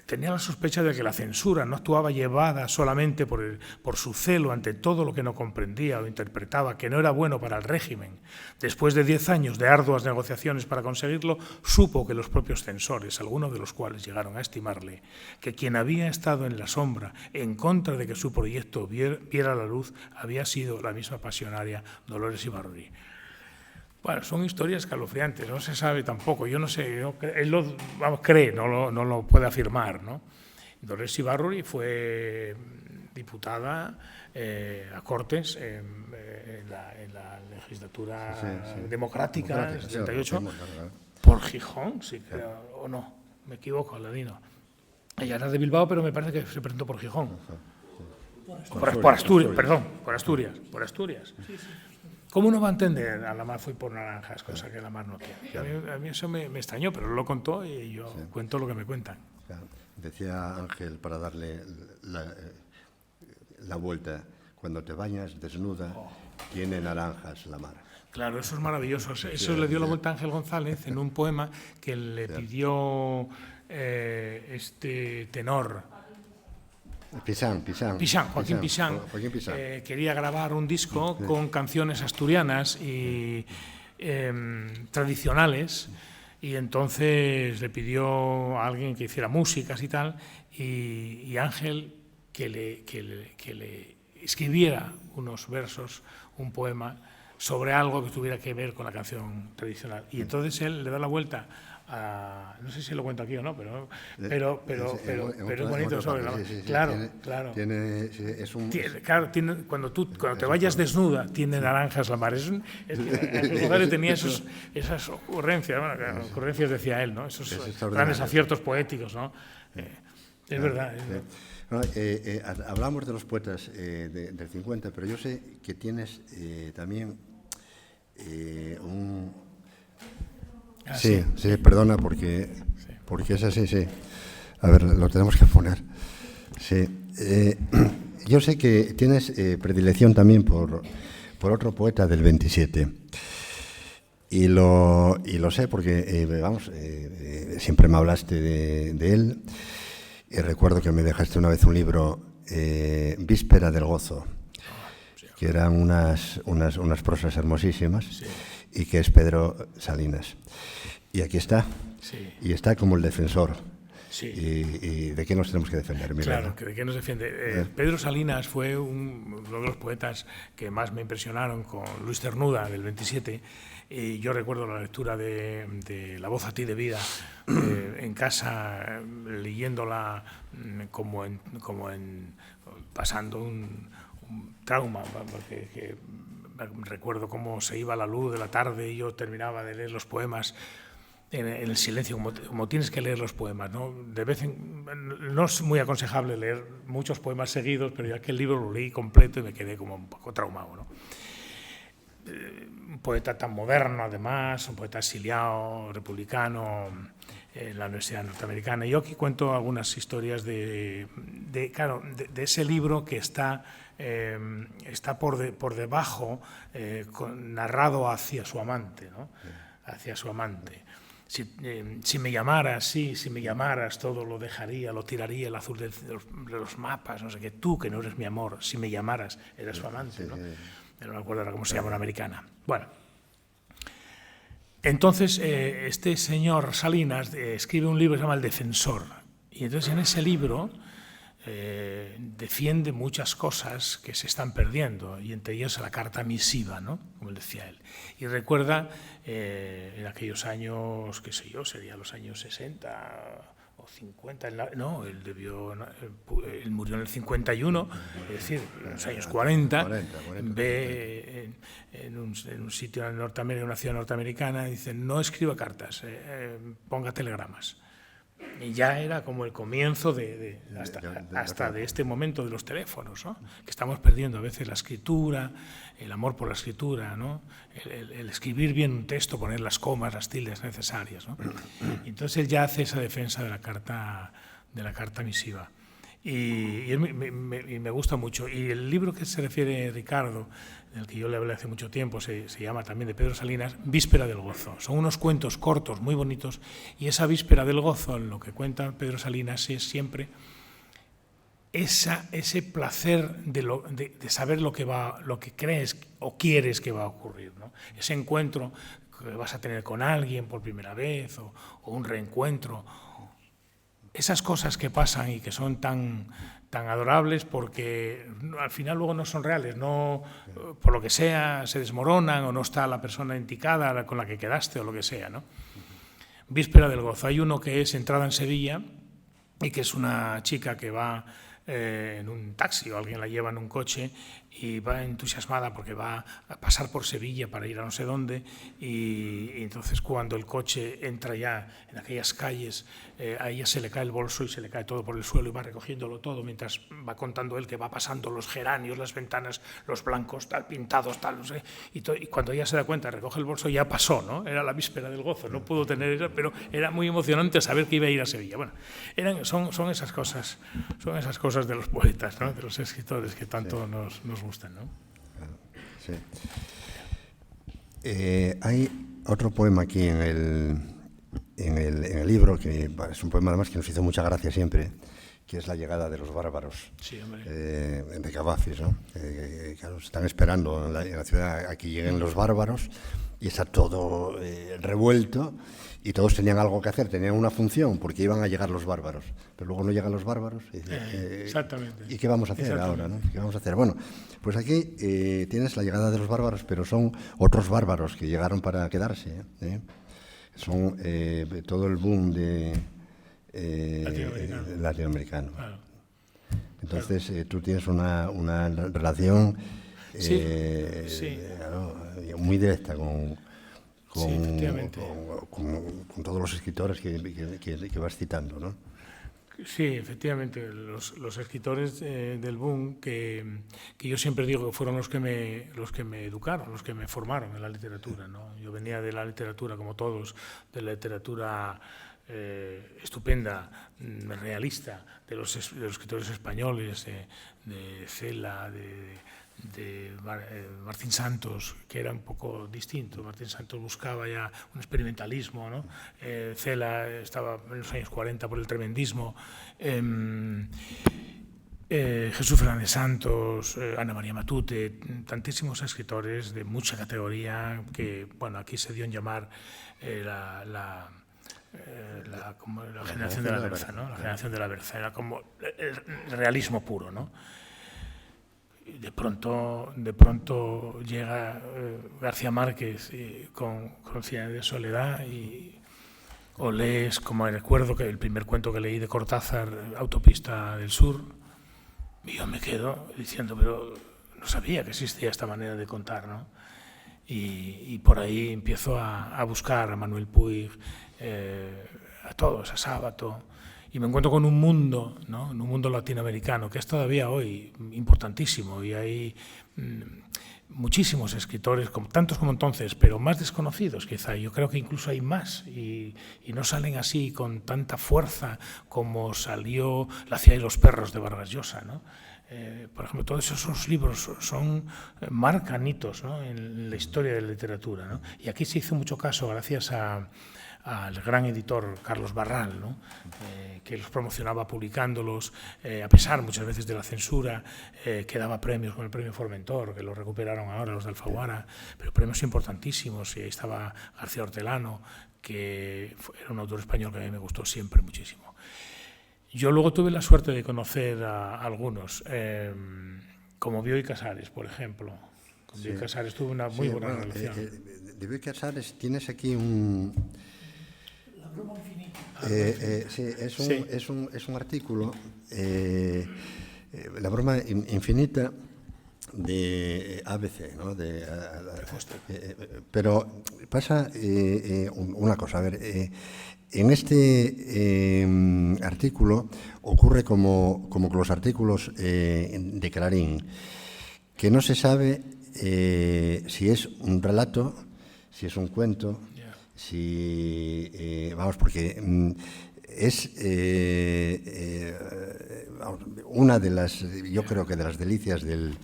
tenía la sospecha de que la censura no actuaba llevada solamente por su celo ante todo lo que no comprendía o interpretaba, que no era bueno para el régimen. Después de 10 años de arduas negociaciones para conseguirlo, supo que los propios censores, algunos de los cuales llegaron a estimarle, que quien había estado en la sombra en contra de que su proyecto viera la luz había sido la misma pasionaria Dolores Ibarruri. Bueno, son historias escalofriantes, no se sabe tampoco, yo no sé, él cree, no lo puede afirmar, ¿no? Dolores Ibarruri fue diputada a Cortes en la legislatura democrática del 78 por Gijón, sí, creo, o no, me equivoco, Aladino. Ella era de Bilbao, pero me parece que se presentó por Gijón. Por Asturias, perdón, por Asturias. Sí. ¿Cómo no va a entender? A la mar fui por naranjas, cosa que la mar no tiene. A mí eso me extrañó, pero lo contó y yo cuento lo que me cuentan. Claro. Decía Ángel, para darle la vuelta, cuando te bañas desnuda, tiene naranjas la mar. Claro, eso es maravilloso. Eso le dio la vuelta a Ángel González en un poema que le pidió este tenor. Joaquín Pixán. Quería grabar un disco con canciones asturianas y tradicionales, y entonces le pidió a alguien que hiciera músicas y tal, y Ángel que le escribiera unos versos, un poema sobre algo que tuviera que ver con la canción tradicional. Y entonces él le da la vuelta a, no sé si lo cuento aquí o no, pero es bonito sobre la... Claro. Claro, cuando te vayas desnuda, tiene naranjas la mar. Tenía esas ocurrencias, bueno, ocurrencias decía él, ¿no? Esos grandes aciertos poéticos, ¿no? Es verdad. Hablamos de los poetas del 50, pero yo sé que tienes también un... Sí, perdona, porque es así, sí. A ver, lo tenemos que poner. Sí. Yo sé que tienes predilección también por otro poeta del 27. Y lo sé porque, siempre me hablaste de él. Y recuerdo que me dejaste una vez un libro, Víspera del Gozo, que eran unas prosas hermosísimas, y que es Pedro Salinas. Y aquí está, y está como el defensor. ¿Y de qué nos tenemos que defender? Claro, ¿de qué nos defiende? Pedro Salinas fue uno de los poetas que más me impresionaron, con Luis Cernuda, del 27, y yo recuerdo la lectura de La voz a ti de vida en casa, leyéndola pasando un trauma, porque recuerdo cómo se iba la luz de la tarde y yo terminaba de leer los poemas en el silencio, como tienes que leer los poemas, ¿no? No es muy aconsejable leer muchos poemas seguidos, pero ya que el libro lo leí completo y me quedé como un poco traumado, ¿no? Un poeta tan moderno, además, un poeta exiliado, republicano, en la Universidad Norteamericana. Yo aquí cuento algunas historias de ese libro que está por debajo, narrado hacia su amante, ¿no? Hacia su amante. Si me llamaras, si me llamaras, todo lo dejaría, lo tiraría, el azul de los mapas, no sé qué, tú que no eres mi amor, si me llamaras, eras su amante, ¿no? No me acuerdo ahora cómo se llama en americana. Bueno, entonces este señor Salinas escribe un libro que se llama El Defensor, y entonces en ese libro defiende muchas cosas que se están perdiendo, y entre ellas la carta misiva, ¿no? Como decía él. Y recuerda en aquellos años, qué sé yo, sería los años 60 o 50, él murió en el 51, es decir, en los años 40, ve en un sitio en Norteamérica, en una ciudad norteamericana, dice, no escriba cartas, ponga telegramas. Y ya era como el comienzo hasta de este momento de los teléfonos, ¿no? Que estamos perdiendo a veces la escritura, el amor por la escritura, ¿no? El escribir bien un texto, poner las comas, las tildes necesarias, ¿no? Y entonces él ya hace esa defensa de la carta misiva. Y me gusta mucho. Y el libro que se refiere Ricardo, del que yo le hablé hace mucho tiempo, se llama también, de Pedro Salinas, Víspera del Gozo. Son unos cuentos cortos, muy bonitos, y esa Víspera del Gozo, lo que cuenta Pedro Salinas, es siempre ese placer de saber lo que crees o quieres que va a ocurrir, ¿no? Ese encuentro que vas a tener con alguien por primera vez, o un reencuentro. Esas cosas que pasan y que son tan adorables, porque al final luego no son reales, no, por lo que sea se desmoronan, o no está la persona indicada con la que quedaste, o lo que sea, ¿no? Víspera del Gozo. Hay uno que es Entrada en Sevilla, y que es una chica que va en un taxi, o alguien la lleva en un coche, y va entusiasmada porque va a pasar por Sevilla para ir a no sé dónde, y entonces cuando el coche entra ya en aquellas calles, a ella se le cae el bolso y se le cae todo por el suelo, y va recogiéndolo todo mientras va contando él que va pasando los geranios, las ventanas, los blancos, tal, pintados, tal, no sé, y cuando ella se da cuenta, recoge el bolso, ya pasó, ¿no? Era la Víspera del Gozo, no pudo tener eso, pero era muy emocionante saber que iba a ir a Sevilla. Bueno, son esas cosas de los poetas, ¿no? De los escritores que tanto nos gustan, ¿no? Sí. Hay otro poema aquí en el libro, que es un poema además que nos hizo mucha gracia siempre, que es La llegada de los bárbaros, sí, de Cavafis, ¿no? Claro, están esperando en la ciudad a que lleguen los bárbaros, y está todo revuelto, y todos tenían algo que hacer, tenían una función, porque iban a llegar los bárbaros. Pero luego no llegan los bárbaros. Y Exactamente. ¿Y qué vamos a hacer ahora? ¿No? ¿Qué vamos a hacer? Bueno, pues aquí tienes la llegada de los bárbaros, pero son otros bárbaros que llegaron para quedarse. Son todo el boom de latinoamericano. Claro. Entonces, tú tienes una relación claro, muy directa con todos los escritores que vas citando, ¿no? Sí, efectivamente, los escritores del boom que yo siempre digo que fueron los que me educaron, los que me formaron en la literatura, ¿no? Yo venía de la literatura, como todos, de la literatura estupenda, realista, de los escritores españoles, de Cela, de Martín Santos, que era un poco distinto. Martín Santos buscaba ya un experimentalismo, ¿no? Cela estaba en los años 40 por el tremendismo. Jesús Fernández Santos, Ana María Matute, tantísimos escritores de mucha categoría que, bueno, aquí se dio en llamar la generación de la Berza, ¿no? La generación de la Berza era como el realismo puro, ¿no? De pronto llega García Márquez con Cien años de soledad, o lees, como recuerdo que el primer cuento que leí de Cortázar, Autopista del Sur, y yo me quedo diciendo, pero no sabía que existía esta manera de contar, ¿no? Y por ahí empiezo a buscar a Manuel Puig, a todos, a Sábato, y me encuentro con un mundo, ¿no? Un mundo latinoamericano que es todavía hoy importantísimo, y hay muchísimos escritores, tantos como entonces, pero más desconocidos quizá. Yo creo que incluso hay más y no salen así con tanta fuerza como salió La ciudad y los perros de Vargas Llosa, ¿no? Por ejemplo, todos esos libros marcan hitos, ¿no? En la historia de la literatura, ¿no? Y aquí se hizo mucho caso gracias al gran editor Carlos Barral, ¿no? Que los promocionaba publicándolos, a pesar muchas veces de la censura, que daba premios con el premio Formentor, que lo recuperaron ahora los de Alfaguara, pero premios importantísimos. Y ahí estaba García Hortelano, que era un autor español que a mí me gustó siempre muchísimo. Yo luego tuve la suerte de conocer a algunos, como Bioy Casares, por ejemplo. Con Bioy Casares tuve una muy buena relación. De Bioy Casares tienes aquí un... La broma infinita. Es un artículo, La broma infinita, de ABC, ¿no? Pero pasa una cosa, a ver, en este artículo ocurre como con los artículos de Clarín, que no se sabe si es un relato, si es un cuento, si vamos, porque es una de las, yo creo que de las delicias del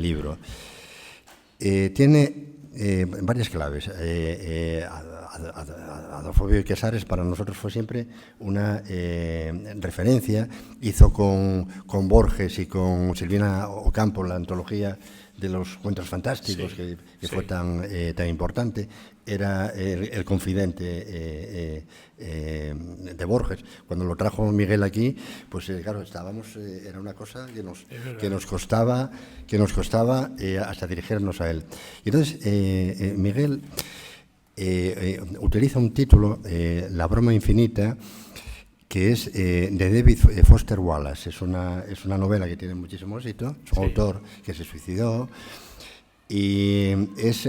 libro. Tiene varias claves. Adolfo Bioy Casares para nosotros fue siempre una referencia. Hizo con Borges y con Silvina Ocampo la antología de los cuentos fantásticos, que fue tan importante. Era el confidente de Borges. Cuando lo trajo Miguel aquí, pues claro, estábamos, era una cosa que nos costaba hasta dirigirnos a él. Y entonces Miguel utiliza un título, La broma infinita, que es de David Foster Wallace. Es una novela que tiene muchísimo éxito. Es un autor que se suicidó y es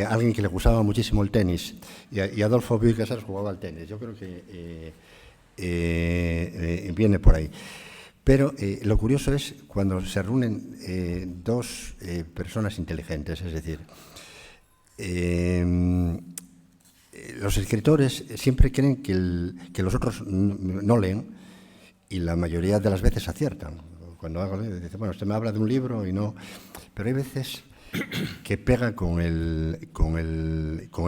alguien que le gustaba muchísimo el tenis. Y Adolfo Bioy Casares jugaba al tenis. Yo creo que viene por ahí. Pero lo curioso es cuando se reúnen dos personas inteligentes, es decir, los escritores siempre creen que los otros no leen, y la mayoría de las veces aciertan. Cuando hago, dice, bueno, usted me habla de un libro y no... Pero hay veces que pega con el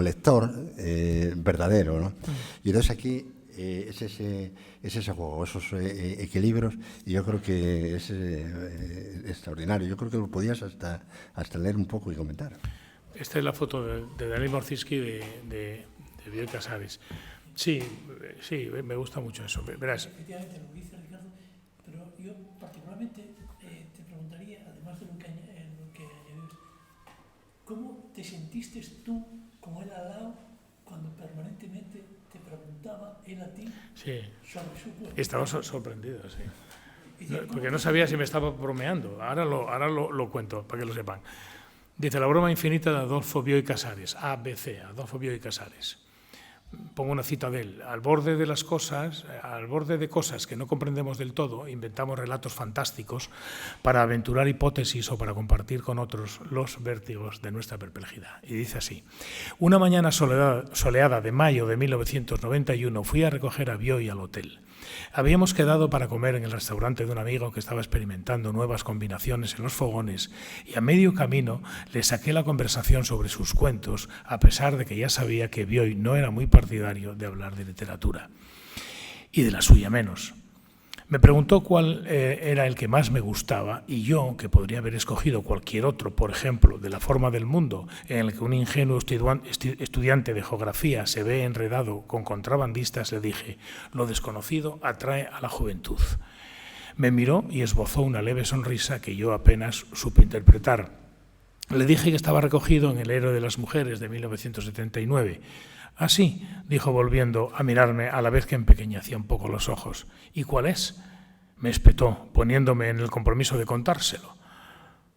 lector verdadero, ¿no? Y entonces aquí es ese juego, esos equilibrios, y yo creo que es extraordinario. Yo creo que lo podías hasta leer un poco y comentar. Esta es la foto de Daniel Morcinski de Bioy Casares. Sí, me gusta mucho eso. Verás. Efectivamente, lo que dice Ricardo, pero yo particularmente te preguntaría, además de lo que añadís, ¿cómo te sentiste tú con él al lado cuando permanentemente te preguntaba él a ti sobre su cuerpo? Estaba sorprendido, sí. Porque no sabía si me estaba bromeando. Ahora lo cuento, para que lo sepan. Dice, la broma infinita de Adolfo Bioy Casares, ABC, Adolfo Bioy Casares. Pongo una cita de él. Al borde de cosas que no comprendemos del todo, inventamos relatos fantásticos para aventurar hipótesis o para compartir con otros los vértigos de nuestra perplejidad. Y dice así, una mañana soleada de mayo de 1991 fui a recoger a Bioy al hotel. Habíamos quedado para comer en el restaurante de un amigo que estaba experimentando nuevas combinaciones en los fogones y a medio camino le saqué la conversación sobre sus cuentos, a pesar de que ya sabía que Bioy no era muy partidario de hablar de literatura, y de la suya menos. Me preguntó cuál era el que más me gustaba y yo, que podría haber escogido cualquier otro, por ejemplo, de La forma del mundo, en el que un ingenuo estudiante de geografía se ve enredado con contrabandistas, le dije, lo desconocido atrae a la juventud. Me miró y esbozó una leve sonrisa que yo apenas supe interpretar. Le dije que estaba recogido en El héroe de las mujeres de 1979. «Ah, sí», dijo volviendo a mirarme a la vez que empequeñecía un poco los ojos. «¿Y cuál es?», me espetó, poniéndome en el compromiso de contárselo.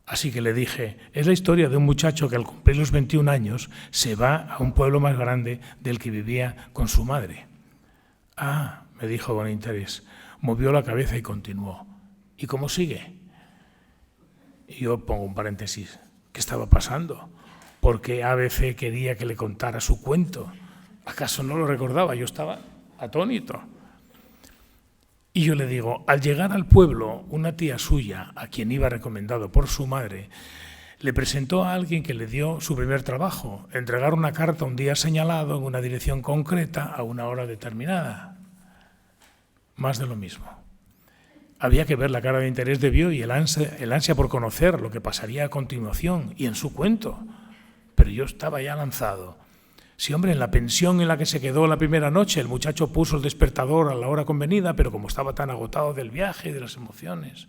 Así que le dije, es la historia de un muchacho que al cumplir los 21 años se va a un pueblo más grande del que vivía con su madre. «Ah», me dijo con interés, movió la cabeza y continuó. «¿Y cómo sigue?». Y yo pongo un paréntesis. ¿Qué estaba pasando? ¿Por qué ABC quería que le contara su cuento? ¿Acaso no lo recordaba? Yo estaba atónito. Y yo le digo, al llegar al pueblo, una tía suya, a quien iba recomendado por su madre, le presentó a alguien que le dio su primer trabajo, entregar una carta un día señalado en una dirección concreta a una hora determinada. Más de lo mismo. Había que ver la cara de interés de Bioy y el ansia por conocer lo que pasaría a continuación y en su cuento. Pero yo estaba ya lanzado. Sí, hombre, en la pensión en la que se quedó la primera noche, el muchacho puso el despertador a la hora convenida, pero como estaba tan agotado del viaje y de las emociones.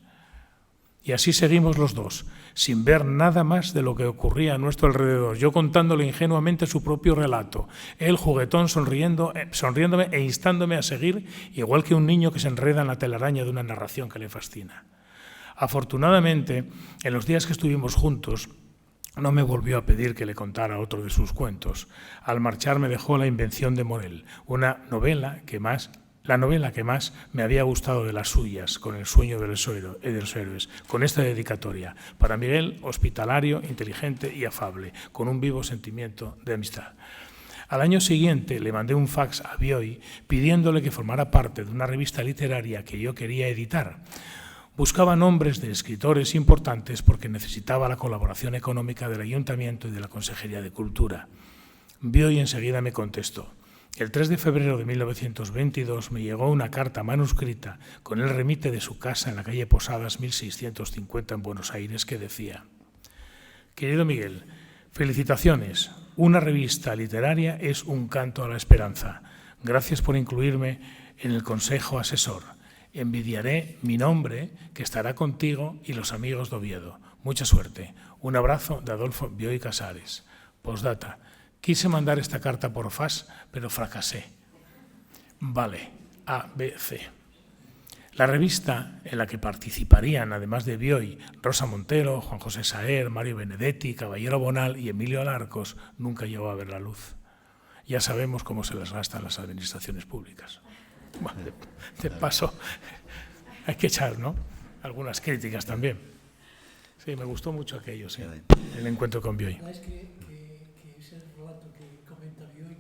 Y así seguimos los dos, sin ver nada más de lo que ocurría a nuestro alrededor, yo contándole ingenuamente su propio relato, él juguetón sonriéndome e instándome a seguir, igual que un niño que se enreda en la telaraña de una narración que le fascina. Afortunadamente, en los días que estuvimos juntos, no me volvió a pedir que le contara otro de sus cuentos. Al marchar me dejó La invención de Morel, la novela que más me había gustado de las suyas, con El sueño de los héroes, con esta dedicatoria. Para Miguel, hospitalario, inteligente y afable, con un vivo sentimiento de amistad. Al año siguiente le mandé un fax a Bioy pidiéndole que formara parte de una revista literaria que yo quería editar. Buscaba nombres de escritores importantes porque necesitaba la colaboración económica del Ayuntamiento y de la Consejería de Cultura. Bioy enseguida me contestó. El 3 de febrero de 1922 me llegó una carta manuscrita con el remite de su casa en la calle Posadas 1650 en Buenos Aires que decía: «Querido Miguel, felicitaciones. Una revista literaria es un canto a la esperanza. Gracias por incluirme en el Consejo Asesor. Envidiaré mi nombre, que estará contigo y los amigos de Oviedo. Mucha suerte. Un abrazo de Adolfo Bioy Casares». Postdata. Quise mandar esta carta por fax, pero fracasé. Vale. ABC. La revista, en la que participarían, además de Bioy, Rosa Montero, Juan José Saer, Mario Benedetti, Caballero Bonal y Emilio Alarcos, nunca llegó a ver la luz. Ya sabemos cómo se las gastan las administraciones públicas. Bueno, de paso, hay que echar, ¿no?, algunas críticas también. Sí, me gustó mucho aquello, sí, el encuentro con Bioy. Es que ese relato que comenta Bioy,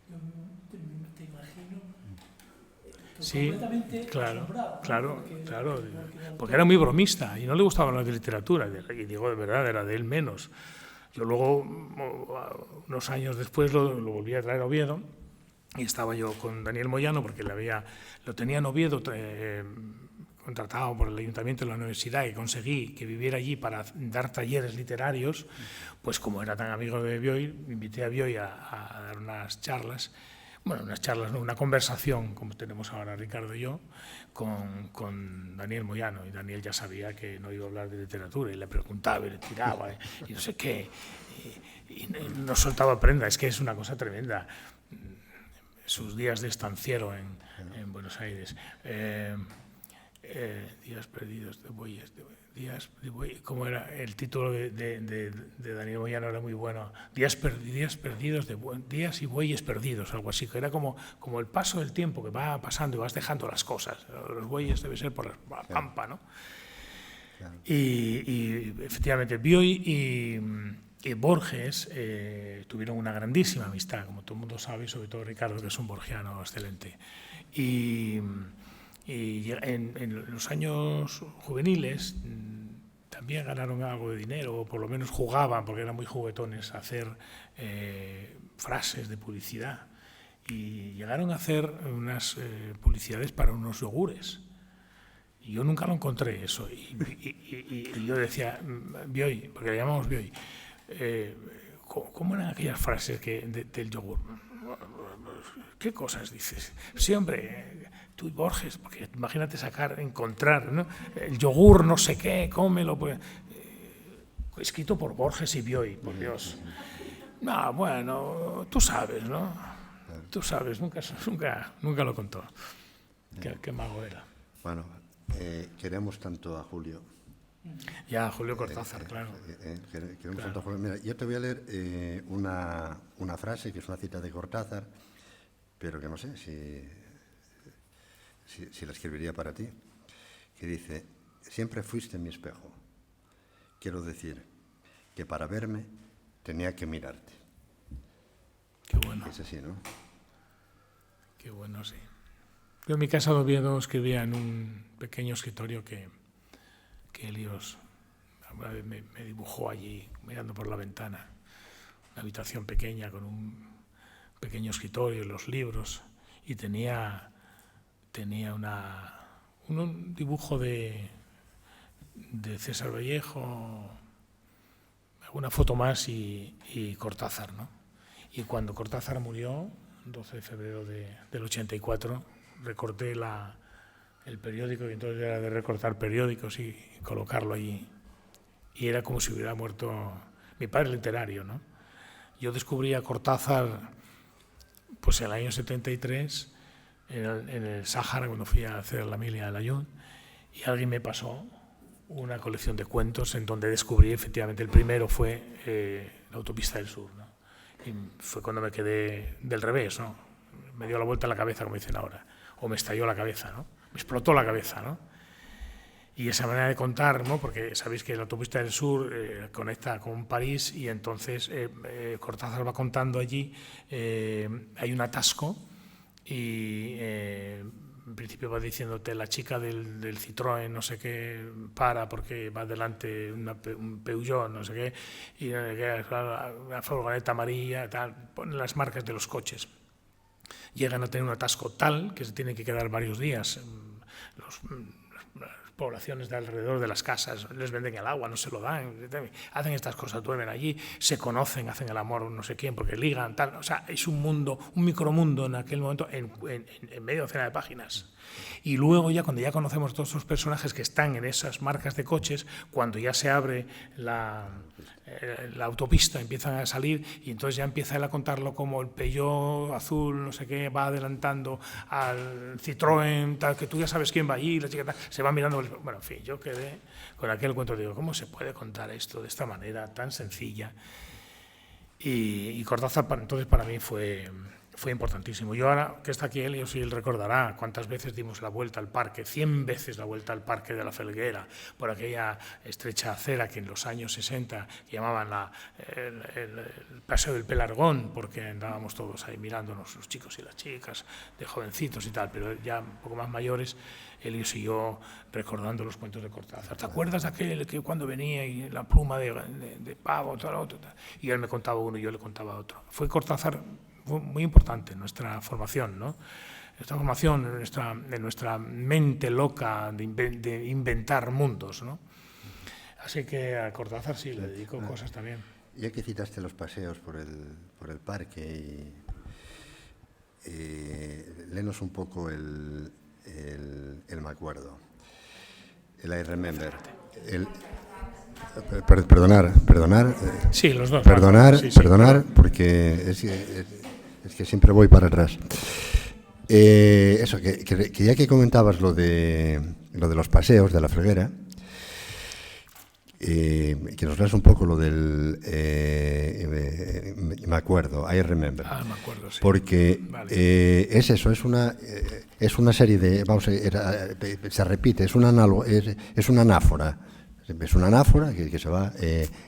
yo te imagino completamente asombrado, claro, porque era muy bromista y no le gustaba hablar de literatura, y digo, de verdad, era de él menos. Yo luego, unos años después, lo volví a traer a Oviedo. Y estaba yo con Daniel Moyano, porque lo tenía en Oviedo contratado por el Ayuntamiento de la Universidad y conseguí que viviera allí para dar talleres literarios, pues como era tan amigo de Bioy, me invité a Bioy a dar unas charlas. Bueno, unas charlas, no, una conversación, como tenemos ahora Ricardo y yo, con Daniel Moyano. Y Daniel ya sabía que no iba a hablar de literatura y le preguntaba y le tiraba y no sé qué. Y no soltaba prenda, es que es una cosa tremenda. Sus días de estanciero en Buenos Aires. Días perdidos de bueyes. ¿Cómo era? El título de Daniel Moyano era muy bueno. Días perdidos, días y bueyes perdidos, algo así. Que era como el paso del tiempo que va pasando y vas dejando las cosas. Los bueyes debe ser por la pampa, ¿no? Claro. Y efectivamente, Bioy y Borges tuvieron una grandísima amistad, como todo el mundo sabe, sobre todo Ricardo, que es un borgiano excelente. Y en los años juveniles también ganaron algo de dinero, o por lo menos jugaban, porque eran muy juguetones, a hacer frases de publicidad. Y llegaron a hacer unas publicidades para unos yogures. Y yo nunca lo encontré eso. Y yo decía, Bioy, porque le llamamos Bioy, ¿cómo eran aquellas frases del yogur? ¿Qué cosas dices? Sí, hombre, tú y Borges, porque imagínate encontrar, ¿no? El yogur no sé qué, cómelo. Pues, escrito por Borges y Bioy, por Dios. No, bueno, tú sabes, ¿no? Tú sabes, nunca lo contó. Qué mago era. Bueno, queremos tanto a Julio. Ya, Julio Cortázar, claro. Queremos tanto a Julio. Mira, yo te voy a leer una frase que es una cita de Cortázar, pero que no sé si la escribiría para ti, que dice: siempre fuiste mi espejo. Quiero decir que para verme tenía que mirarte. Qué bueno. Es así, ¿no? Qué bueno, sí. Yo en mi casa de Oviedo escribía en un pequeño escritorio que Helios me dibujó allí, mirando por la ventana. Una habitación pequeña con un pequeño escritorio, los libros, y tenía un dibujo de César Vallejo, alguna foto más y Cortázar, ¿no? Y cuando Cortázar murió, 12 de febrero del 84, recorté el periódico, y entonces era de recortar periódicos y colocarlo allí. Y era como si hubiera muerto mi padre literario, ¿no? Yo descubrí a Cortázar pues en el año 73 en el Sáhara, cuando fui a hacer la mili a Layún, y alguien me pasó una colección de cuentos en donde descubrí efectivamente, el primero fue La autopista del sur, ¿no? Y fue cuando me quedé del revés, ¿no? Me dio la vuelta a la cabeza, como dicen ahora, o me estalló la cabeza, ¿no? Me explotó la cabeza, ¿no? Y esa manera de contar, ¿no? Porque sabéis que la autopista del sur conecta con París, y entonces Cortázar va contando allí, hay un atasco y en principio va diciéndote: la chica del Citroën no sé qué para porque va delante un Peugeot no sé qué, y una furgoneta amarilla, tal, ponen las marcas de los coches. Llegan a tener un atasco tal que se tienen que quedar varios días. Las poblaciones de alrededor de las casas les venden el agua, no se lo dan, hacen estas cosas, duermen allí, se conocen, hacen el amor no sé quién porque ligan, tal. O sea, es un mundo, un micromundo en aquel momento en medio docena de páginas. Y luego ya cuando ya conocemos todos esos personajes que están en esas marcas de coches, cuando ya se abre la autopista, empiezan a salir, y entonces ya empieza él a contarlo como el Peugeot azul, no sé qué, va adelantando al Citroën, tal, que tú ya sabes quién va allí, la chica tal, se va mirando. Bueno, en fin, yo quedé con aquel cuento, digo, ¿cómo se puede contar esto de esta manera tan sencilla? Y Cortázar entonces para mí fue importantísimo. Yo ahora que está aquí él, sí él recordará cuántas veces dimos la vuelta al parque, 100 veces la vuelta al parque de la Felguera, por aquella estrecha acera que en los años 60 llamaban el Paseo del Pelargón, porque andábamos todos ahí mirándonos, los chicos y las chicas, de jovencitos y tal, pero ya un poco más mayores, él y yo recordando los cuentos de Cortázar. ¿Te acuerdas de aquel que cuando venía y la pluma de pavo, tal, otro, tal? Y él me contaba uno y yo le contaba otro. Fue Cortázar muy importante en nuestra formación, ¿no? nuestra formación, de nuestra mente loca de inventar mundos, ¿no? Así que a Cortázar sí le dedico cosas también. Ya que citaste los paseos por el parque, léenos un poco el Me acuerdo, el I remember. Perdonar. Sí, los dos. Perdonar, sí, sí. Porque es que siempre voy para atrás. Eso, que ya que comentabas lo de los paseos de la Freguera, que nos leas un poco lo del me acuerdo, I remember. Me acuerdo, sí. Porque vale. es eso, es una serie de, se repite, es una anáfora. Es una anáfora que se va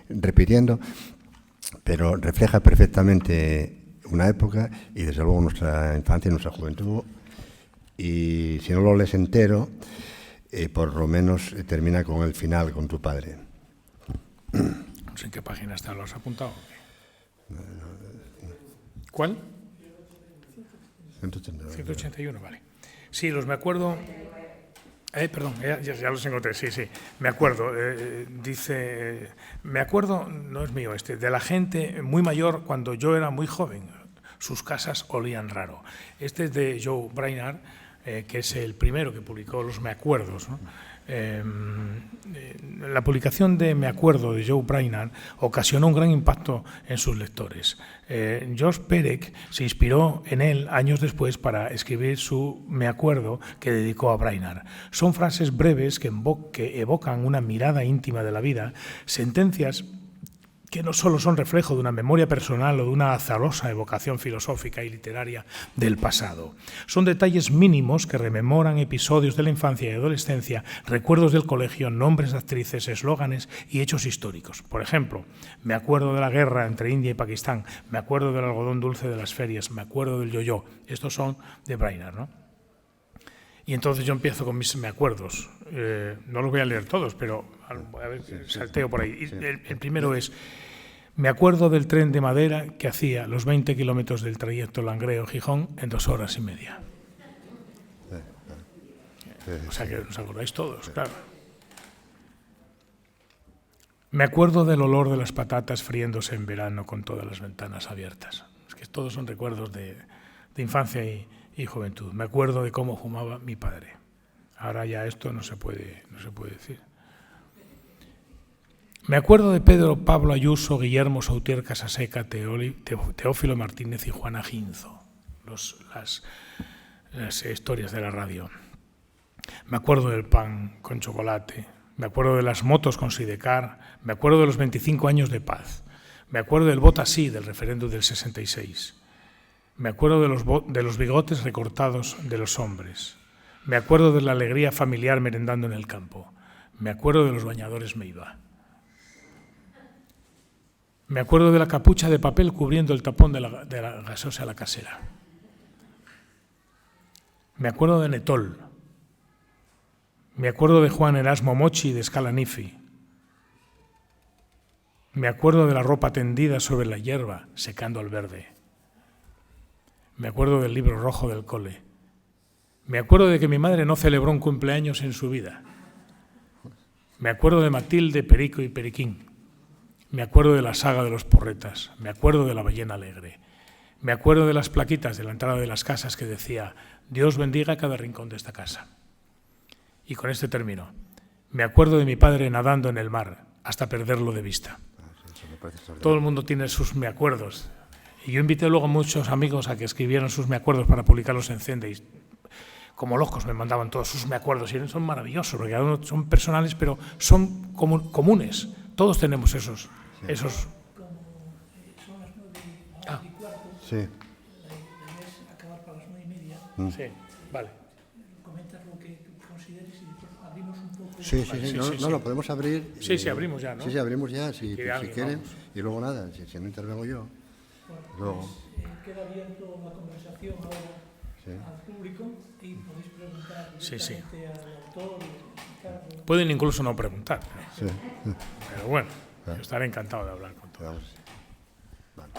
repitiendo, pero refleja perfectamente una época y desde luego nuestra infancia y nuestra juventud. Y si no lo lees entero, por lo menos termina con el final, con tu padre. No sé en qué página está, ¿lo has apuntado? ¿Cuál? 181, vale. Sí, los me acuerdo. Perdón, ya los encontré, sí. Me acuerdo, dice, me acuerdo, no es mío de la gente muy mayor cuando yo era muy joven. Sus casas olían raro. Este es de Joe Brainard, que es el primero que publicó los Me acuerdos, ¿no? La publicación de Me acuerdo de Joe Brainard ocasionó un gran impacto en sus lectores. George Perec se inspiró en él años después para escribir su Me acuerdo que dedicó a Brainard. Son frases breves que evocan una mirada íntima de la vida, sentencias que no solo son reflejo de una memoria personal o de una azarosa evocación filosófica y literaria del pasado. Son detalles mínimos que rememoran episodios de la infancia y adolescencia, recuerdos del colegio, nombres de actrices, eslóganes y hechos históricos. Por ejemplo, me acuerdo de la guerra entre India y Pakistán, me acuerdo del algodón dulce de las ferias, me acuerdo del yo-yo. Estos son de Brainard, ¿no? Y entonces yo empiezo con mis me acuerdos. No los voy a leer todos, pero a ver, salteo por ahí. El primero es, me acuerdo del tren de madera que hacía los 20 kilómetros del trayecto Langreo-Gijón en 2 horas y media. O sea que os acordáis todos, claro. Me acuerdo del olor de las patatas friéndose en verano con todas las ventanas abiertas. Es que todos son recuerdos de infancia y juventud. Me acuerdo de cómo fumaba mi padre. Ahora ya esto no se puede decir. Me acuerdo de Pedro Pablo Ayuso, Guillermo Sautier Casaseca, Teófilo Martínez y Juana Ginzo, las historias de la radio. Me acuerdo del pan con chocolate, me acuerdo de las motos con Sidecar, me acuerdo de los 25 años de paz, me acuerdo del vota sí del referéndum del 66. Me acuerdo de los bigotes recortados de los hombres. Me acuerdo de la alegría familiar merendando en el campo. Me acuerdo de los bañadores Meiba. Me acuerdo de la capucha de papel cubriendo el tapón de la gaseosa la casera. Me acuerdo de Netol. Me acuerdo de Juan Erasmo Mochi de Scalanifi. Me acuerdo de la ropa tendida sobre la hierba, secando al verde. Me acuerdo del libro rojo del cole. Me acuerdo de que mi madre no celebró un cumpleaños en su vida. Me acuerdo de Matilde, Perico y Periquín. Me acuerdo de la saga de los porretas. Me acuerdo de la ballena alegre. Me acuerdo de las plaquitas de la entrada de las casas que decía Dios bendiga cada rincón de esta casa. Y con este término. Me acuerdo de mi padre nadando en el mar hasta perderlo de vista. Todo el mundo tiene sus me acuerdos. Y yo invité luego a muchos amigos a que escribieran sus me acuerdos para publicarlos en Zende. Y como locos me mandaban todos sus me acuerdos. Y son maravillosos, porque cada uno son personales, pero son comunes. Todos tenemos esos. Son las 9:24. Sí. La idea es acabar para las 9:30. Sí, vale. Comentas lo que consideres y después abrimos un poco. Sí, sí. No, lo podemos abrir. Sí, abrimos ya, ¿no? Sí, abrimos ya, si alguien, quieren. vamos. Y luego nada, si no intervengo yo. Luego. Queda abierto la conversación ahora al público y podéis preguntar directamente al autor y Ricardo. Pueden incluso no preguntar. Sí. Pero bueno, yo estaré encantado de hablar con todos. Vale.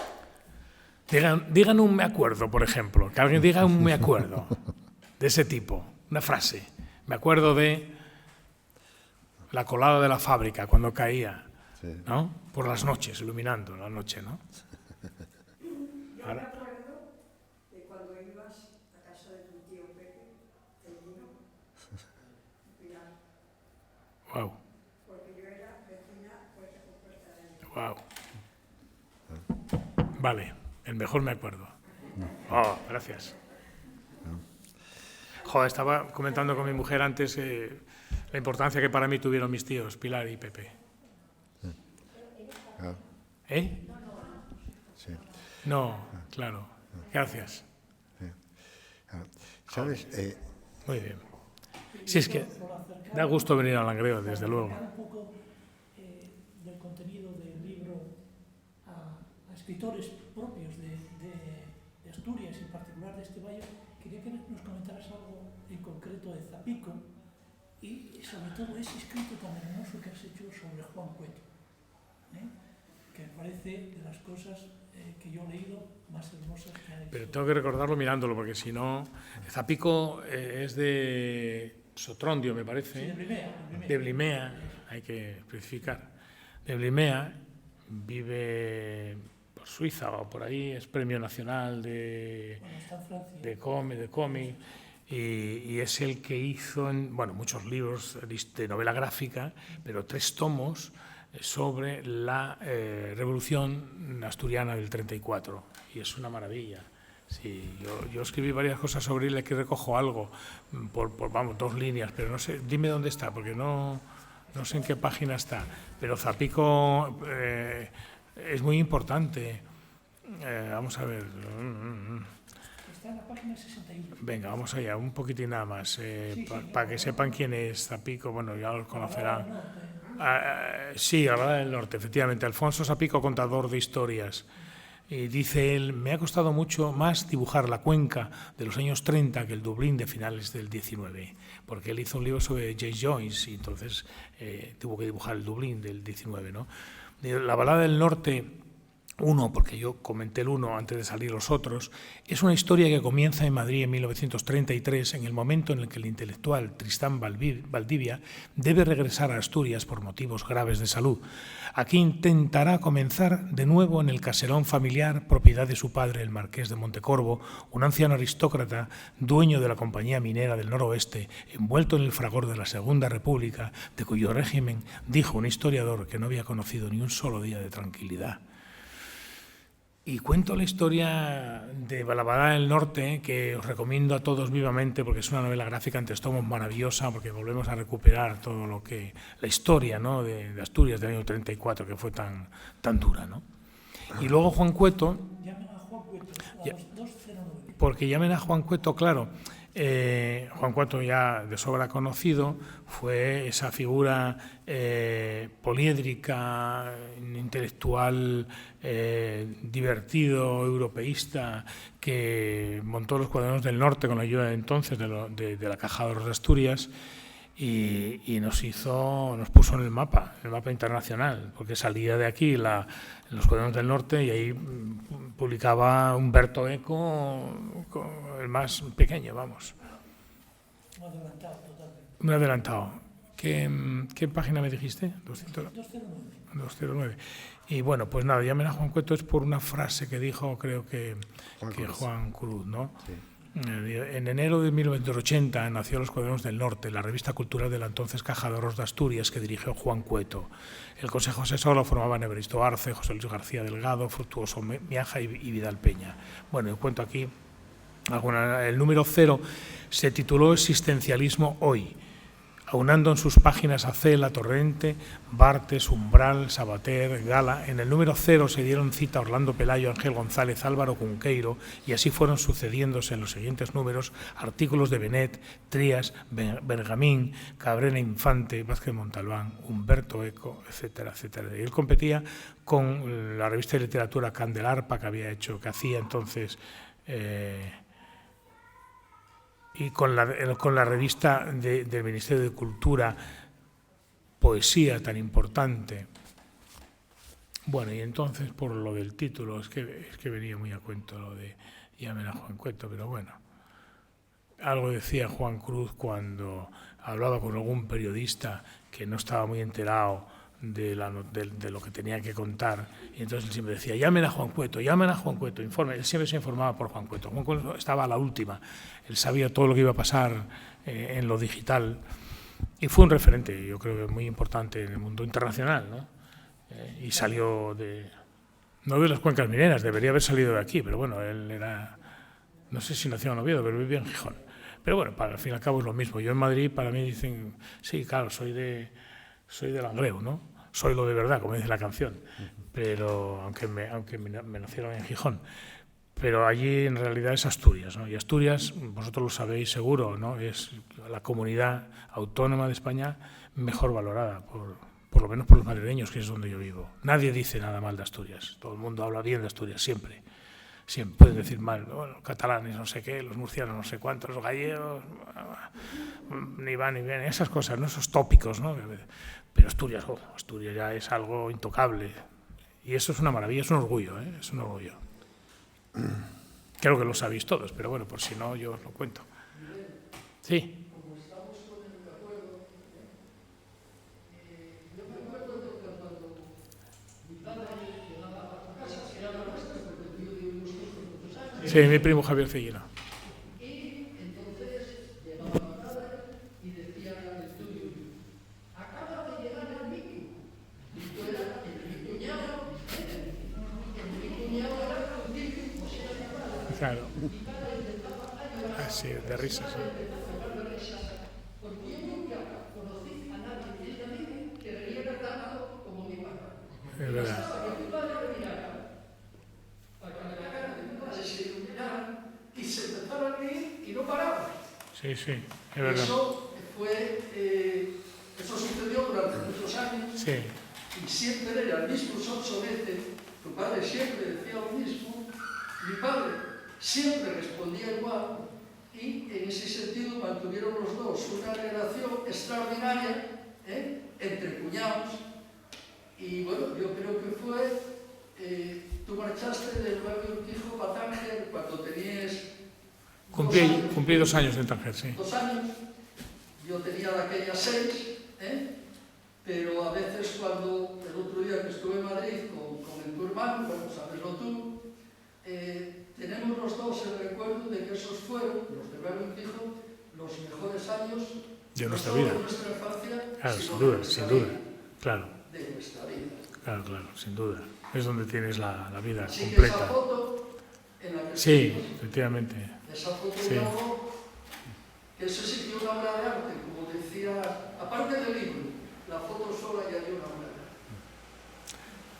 Digan un me acuerdo, por ejemplo. Que alguien diga un me acuerdo. de ese tipo, una frase. Me acuerdo de la colada de la fábrica cuando caía, ¿no? Por las noches, iluminando la noche, ¿no? Ahora. De cuando ibas a casa de tu tío Pepe, el vino, Wow. porque yo era vecina puerta con puerta de Wow. Vale, el mejor me acuerdo. Oh, gracias. Joder, estaba comentando con mi mujer antes la importancia que para mí tuvieron mis tíos, Pilar y Pepe. ¿Eh? Sí. No, claro. Gracias. ¿Sabes? Muy bien. Sí, es que da gusto venir al Langreo, desde luego. Un poco del contenido del libro a escritores propios de Asturias, en particular de este valle, quería que nos comentaras algo en concreto de Zapico y sobre todo ese escrito tan hermoso que has hecho sobre Juan Cueto, que me parece de las cosas que yo he leído más hermosas que ha hecho. Pero tengo que recordarlo mirándolo, porque si no... Zapico es de Sotrondio, me parece. Sí, de Blimea. De Blimea, hay que especificar. De Blimea, vive por Suiza o por ahí, es premio nacional de cómic, y es el que hizo muchos libros de novela gráfica, pero 3 tomos sobre la revolución asturiana del 34, y es una maravilla. Sí, yo escribí varias cosas sobre él, aquí recojo algo, por 2 líneas, pero no sé, dime dónde está, porque no sé en qué página está, pero Zapico es muy importante. Vamos a ver. Está en la página 61. Venga, vamos allá, un poquitín nada más, para que sepan quién es Zapico, bueno, ya lo conocerán. Sí, Albalá del Norte, efectivamente, Alfonso Zapico, contador de historias. Y dice él, me ha costado mucho más dibujar la Cuenca de los años 30 que el Dublín de finales del 19, porque él hizo un libro sobre James Joyce y entonces tuvo que dibujar el Dublín del 19, ¿no? La Balada del Norte 1, porque yo comenté el 1 antes de salir los otros, es una historia que comienza en Madrid en 1933, en el momento en el que el intelectual Tristán Valdivia debe regresar a Asturias por motivos graves de salud. Aquí intentará comenzar de nuevo en el caserón familiar, propiedad de su padre, el marqués de Montecorvo, un anciano aristócrata, dueño de la compañía minera del noroeste, envuelto en el fragor de la Segunda República, de cuyo régimen dijo un historiador que no había conocido ni un solo día de tranquilidad. Y cuento la historia de la Balada del Norte, que os recomiendo a todos vivamente, porque es una novela gráfica en 3 tomos maravillosa, porque volvemos a recuperar todo lo que la historia, ¿no?, de Asturias del año 34, que fue tan dura, ¿no? Y luego Juan Cueto, Llamen a Juan Cueto, a los 209. porque llamen a Juan Cueto, claro. Juan Cueto, ya de sobra conocido, fue esa figura poliédrica, intelectual, divertido, europeísta, que montó los Cuadernos del Norte con la ayuda de entonces de la Caja de Ahorros de Asturias, y nos puso en el mapa internacional, porque salía de aquí los Cuadernos del Norte y ahí publicaba Humberto Eco, el más pequeño, vamos. Un adelantado, totalmente. Un adelantado. ¿Qué página me dijiste? 209. Y bueno, pues nada, llamen a Juan Cueto es por una frase que dijo, creo que Juan Cruz, ¿no? Sí. En enero de 1980 nació Los Cuadernos del Norte, la revista cultural de la entonces Caja de Ahorros de Asturias, que dirigió Juan Cueto. El consejo asesor lo formaban Evaristo Arce, José Luis García Delgado, Fructuoso Miaja y Vidal Peña. Bueno, yo cuento aquí el número 0 se tituló Existencialismo Hoy, aunando en sus páginas a Cela, Torrente, Bartes, Umbral, Sabater, Gala. En el número 0 se dieron cita a Orlando Pelayo, Ángel González, Álvaro Cunqueiro, y así fueron sucediéndose en los siguientes números artículos de Benet, Trías, Bergamín, Cabrera Infante, Vázquez Montalbán, Humberto Eco, etcétera, etcétera. Y él competía con la revista de literatura Candelarpa que hacía entonces... y con la revista del Ministerio de Cultura, Poesía, tan importante. Bueno, y entonces, por lo del título, es que venía muy a cuento lo de llamen a Juan Cueto, pero bueno. algo decía Juan Cruz cuando hablaba con algún periodista que no estaba muy enterado de lo que tenía que contar, y entonces él siempre decía, llamen a Juan Cueto, informe. Él siempre se informaba por Juan Cueto. Juan Cueto estaba a la última, él sabía todo lo que iba a pasar en lo digital, y fue un referente, yo creo que muy importante en el mundo internacional, ¿no? Y salió no de las cuencas mineras, debería haber salido de aquí, pero bueno, él era, no sé si nació en Oviedo, pero vivía en Gijón. Pero bueno, al fin y al cabo es lo mismo. Yo en Madrid, para mí dicen, sí, claro, soy de Langreo, ¿no? Soy lo de verdad, como dice la canción, pero aunque me nacieron en Gijón. Pero allí en realidad es Asturias, ¿no? Y Asturias, vosotros lo sabéis seguro, ¿no? Es la comunidad autónoma de España mejor valorada, por lo menos por los madrileños, que es donde yo vivo. Nadie dice nada mal de Asturias, todo el mundo habla bien de Asturias, siempre. Siempre pueden decir mal, bueno, los catalanes no sé qué, los murcianos no sé cuántos, los gallegos, ni van ni vienen, esas cosas, ¿no? Esos tópicos, ¿no? Pero Asturias, Asturias ya es algo intocable. Y eso es una maravilla, es un orgullo, ¿eh? Es un orgullo. Creo que lo sabéis todos, pero bueno, por si no, yo os lo cuento. Sí. Sí, mi primo Javier Cellino. Y entonces llegaba mi padre y decía al estudio, acaba de llegar el Miku. Esto era mi cuñado era un tipo, o sea, mi padre. Claro. Mi padre intentaba ayudar. Así, de risas. Porque yo nunca conocí a nadie que ella dice que riera tanto como mi padre. Es verdad. Bastaba que mi padre le mirara, para que la cara de mi padre se iluminara y se empezara a reír y no paraba. Sí, sí, es verdad. Eso sucedió durante muchos años. Sí. Y siempre era el mismo sonsonete. Tu padre siempre decía lo mismo. Mi padre siempre respondía igual. Y en ese sentido mantuvieron los dos una relación extraordinaria entre cuñados. Y bueno, yo creo que fue... tú marchaste del barrio Urquijo para Tánger cuando tenías... Cumplí 2 años en Tánger, sí. 2 años. Yo tenía de aquellas 6, pero a veces cuando el otro día que estuve en Madrid con tu hermano, bueno, sabeslo tú, tenemos los dos el recuerdo de que esos fueron, los de Barrio Urquijo, los mejores años de nuestra no solo vida. De nuestra infancia, Claro, sino sin duda, de nuestra sin duda. vida, Claro. de nuestra vida. Claro, claro, sin duda. Es donde tienes la vida Así completa. que esa foto en la que Sí, estuvimos, efectivamente. esa foto Sí. de algo, que eso sí que es una obra de arte, como decía, aparte del libro, la foto sola ya dio una obra de arte.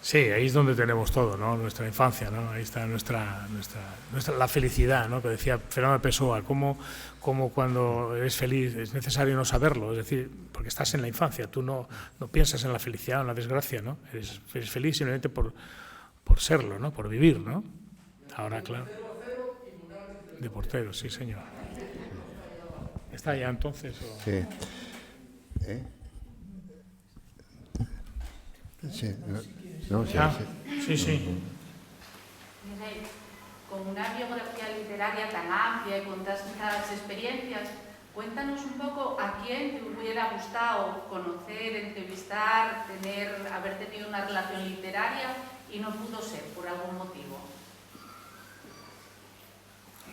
Sí, ahí es donde tenemos todo, ¿no? Nuestra infancia, ¿no? Ahí está la felicidad, ¿no? Que decía Fernando Pessoa, cómo cuando eres feliz es necesario no saberlo, es decir, porque estás en la infancia, tú no piensas en la felicidad o en la desgracia, ¿no? Eres feliz simplemente por serlo, ¿no? Por vivir, ¿no? Ahora, claro. De portero, sí, señor. ¿Está ya entonces? ¿O? Sí. Sí, no, sí, Sí, sí. Miguel, con una biografía literaria tan amplia y con tantas experiencias, cuéntanos un poco a quién te hubiera gustado conocer, entrevistar, haber tenido una relación literaria y no pudo ser por algún motivo.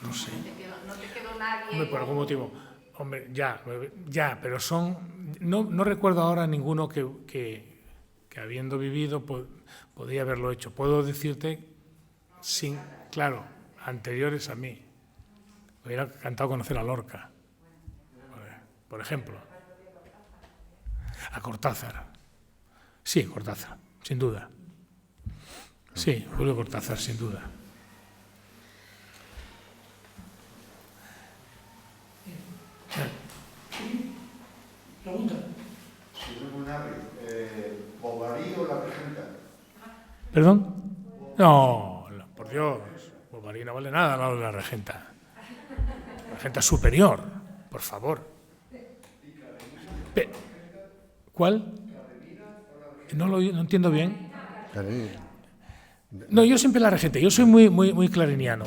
No sé. No te quedó nadie. Hombre, por algún motivo. Hombre, ya, pero son... No recuerdo ahora ninguno que habiendo vivido podía haberlo hecho. Puedo decirte, claro, anteriores a mí. Me hubiera encantado conocer a Lorca, por ejemplo. A Cortázar. Sí, Cortázar, sin duda. Sí, Julio Cortázar, sin duda. Pregunta. ¿Bovary o la regenta? ¿Perdón? No, por Dios, Bovary no vale nada al lado de la regenta. La regenta superior, por favor. ¿Cuál? No entiendo bien. No, yo siempre la regenta, yo soy muy clariniano.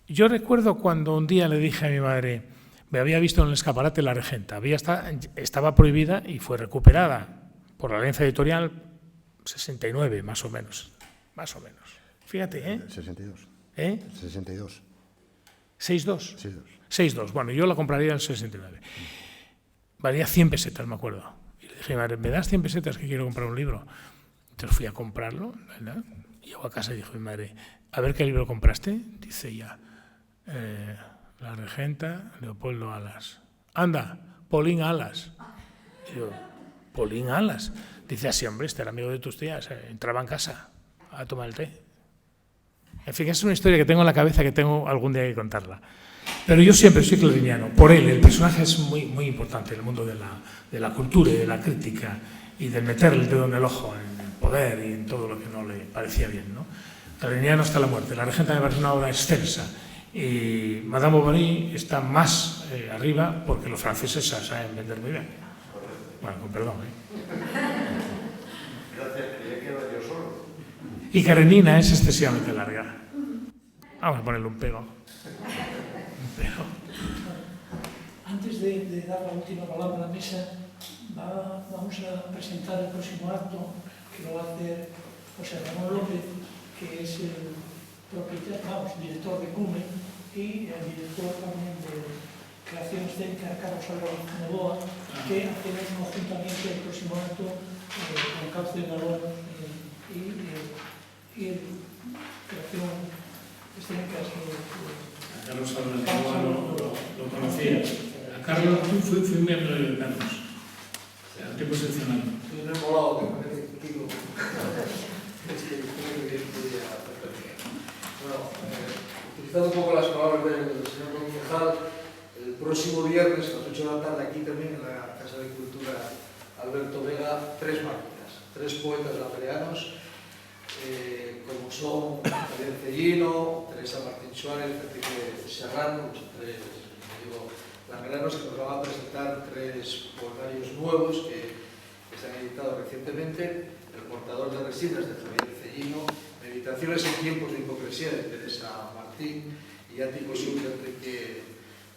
Yo recuerdo cuando un día le dije a mi madre, me había visto en el escaparate La Regenta, estaba prohibida y fue recuperada por la Alianza Editorial 69, más o menos. Fíjate, ¿eh? 62. ¿Eh? 62. 62. 62. 62. Bueno, yo la compraría en el 69. Valía 100 pesetas, me acuerdo. Y le dije, madre, ¿me das 100 pesetas que quiero comprar un libro? Entonces fui a comprarlo, ¿verdad? Llego a casa y dijo mi madre, a ver qué libro compraste. Dice ella, La Regenta, Leopoldo Alas. Anda, Paulín Alas. Y yo, ¿Paulín Alas? Dice, así, hombre, este era amigo de tus tías. Entraba en casa a tomar el té. En fin, es una historia que tengo en la cabeza que tengo algún día que contarla. Pero yo siempre soy clariniano. Por él, el personaje es muy, muy importante en el mundo de la cultura y de la crítica y de meter el dedo en el ojo, en el poder y en todo lo que no le parecía bien, ¿no? Clariniano hasta la muerte. La Regenta me parece una obra excelsa. Y Madame Bovary está más arriba porque los franceses saben vender muy bien. Bueno, con perdón, Gracias, creía que iba yo solo. Y Karenina es excesivamente larga. Vamos a ponerle un pego. Antes de dar la última palabra a la mesa, vamos a presentar el próximo acto, que lo va a hacer José Ramón López, que es el director de CUME y el director también de Creación Escénica, Carlos Álvarez Novoa, que hacemos conjuntamente el próximo acto con Cauce de Nalón y Creación Escénica. Carlos Álvarez Novoa lo conocías. A Carlos fui miembro de Carlos. Al tiempo excepcional. Estoy enamorado de ponerme contigo. Es que creo que podía hacer bien. Bueno, utilizando un poco las palabras del señor concejal, el próximo viernes a las 8 de la tarde, aquí también en la Casa de Cultura Alberto Vega, 3 máquinas, 3 poetas lambereanos, como son Javier Cellino, Teresa Martín Suárez, Enrique Serrano, los 3 lambereanos que nos van a presentar 3 poemarios nuevos que se han editado recientemente: El portador de resinas, de Javier Cellino, Meditaciones en tiempos de hipocresía, de Teresa Martín, y Antiposible, de Enrique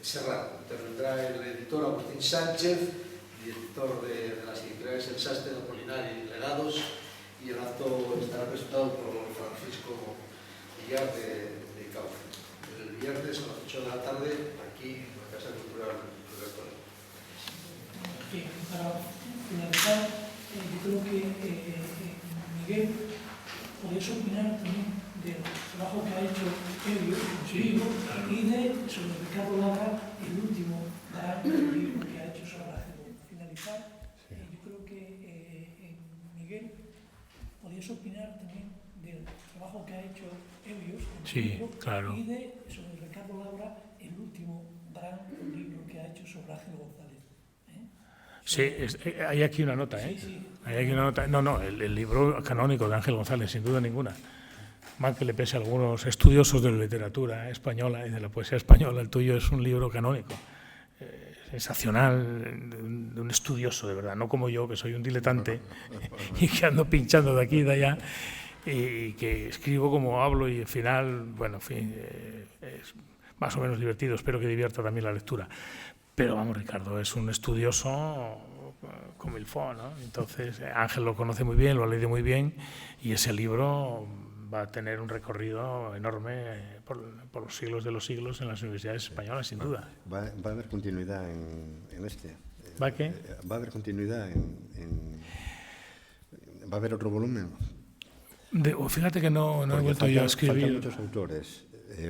Serrano. Intervendrá el editor Agustín Sánchez, director de las editoriales El Sastre, Apolinario y Legados, y el acto estará presentado por Francisco Villar de Cauce. El viernes a las 8 de la tarde, aquí en la Casa Cultural Alberto Vega. Para finalizar, yo creo que Miguel, podéis opinar también del trabajo que ha hecho Elio consigo y sobre Ricardo Lara, el último libro que ha hecho sobre la Para finalizar, yo creo que Miguel, podéis opinar también del trabajo que ha hecho Elio consigo claro. Y sobre Ricardo Lara, el último gran libro que ha hecho sobre Ángel González. Sí, hay aquí una nota, ¿eh? Sí. Hay aquí una nota. No, el libro canónico de Ángel González, sin duda ninguna. Mal que le pese a algunos estudiosos de la literatura española y de la poesía española, el tuyo es un libro canónico. Sensacional, de un estudioso, de verdad. No como yo, que soy un diletante y que ando pinchando de aquí y de allá y que escribo como hablo y al final, bueno, en fin, es más o menos divertido. Espero que divierta también la lectura. Pero vamos, Ricardo, es un estudioso como el fo, ¿no? Entonces, Ángel lo conoce muy bien, lo ha leído muy bien, y ese libro va a tener un recorrido enorme por los siglos de los siglos en las universidades españolas, sin duda. Va a haber continuidad en este. ¿Va qué? Va a haber continuidad ¿Va a haber otro volumen? Fíjate que no he vuelto yo a escribir. Faltan muchos autores.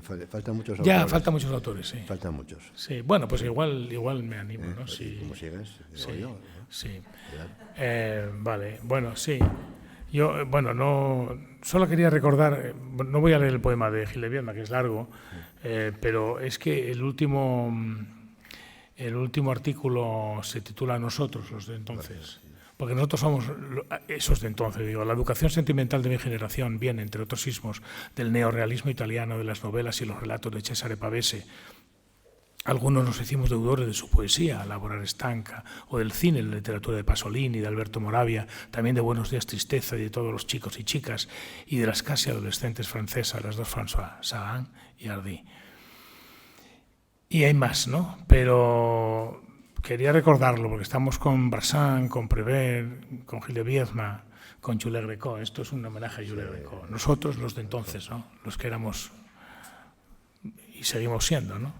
Faltan muchos autores. Ya, faltan muchos autores, sí. Faltan muchos. Sí, bueno, pues igual me animo, ¿no? Sí. Como sigas, sí, yo, ¿no? Sí. Vale, bueno, sí. Yo, no, solo quería recordar, no voy a leer el poema de Gil de Viedma, que es largo, pero es que el último artículo se titula Nosotros, los de entonces. Porque nosotros somos esos de entonces, digo. La educación sentimental de mi generación viene, entre otros sismos, del neorrealismo italiano, de las novelas y los relatos de Cesare Pavese. Algunos nos hicimos deudores de su poesía, Laborar Estanca, o del cine, la literatura de Pasolini, de Alberto Moravia, también de Buenos días, tristeza, y de todos los chicos y chicas, y de las casi adolescentes francesas, las dos François, Sagan y Hardy. Y hay más, ¿no? Pero quería recordarlo porque estamos con Brasán, con Prévert, con Gilles Biedma, con Jules Greco. Esto es un homenaje a Jules Greco. Nosotros, los de entonces, ¿no? Los que éramos y seguimos siendo, ¿no?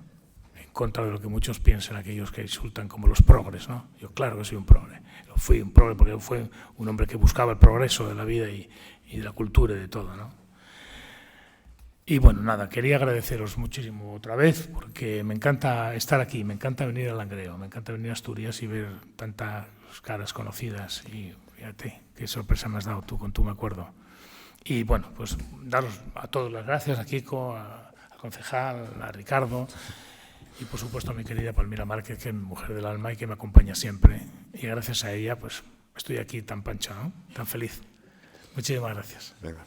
En contra de lo que muchos piensan, aquellos que insultan como los progres, ¿no? Yo claro que soy un progre. Lo fui un progre porque fue un hombre que buscaba el progreso de la vida y de la cultura y de todo, ¿no? Y bueno, nada, quería agradeceros muchísimo otra vez porque me encanta estar aquí, me encanta venir a Langreo, me encanta venir a Asturias y ver tantas caras conocidas y fíjate, qué sorpresa me has dado tú con tu me acuerdo. Y bueno, pues daros a todos las gracias, a Kiko, al concejal, a Ricardo y por supuesto a mi querida Palmira Márquez, que es mi mujer del alma y que me acompaña siempre. Y gracias a ella, pues estoy aquí tan pancha, ¿no? Tan feliz. Muchísimas gracias. Venga.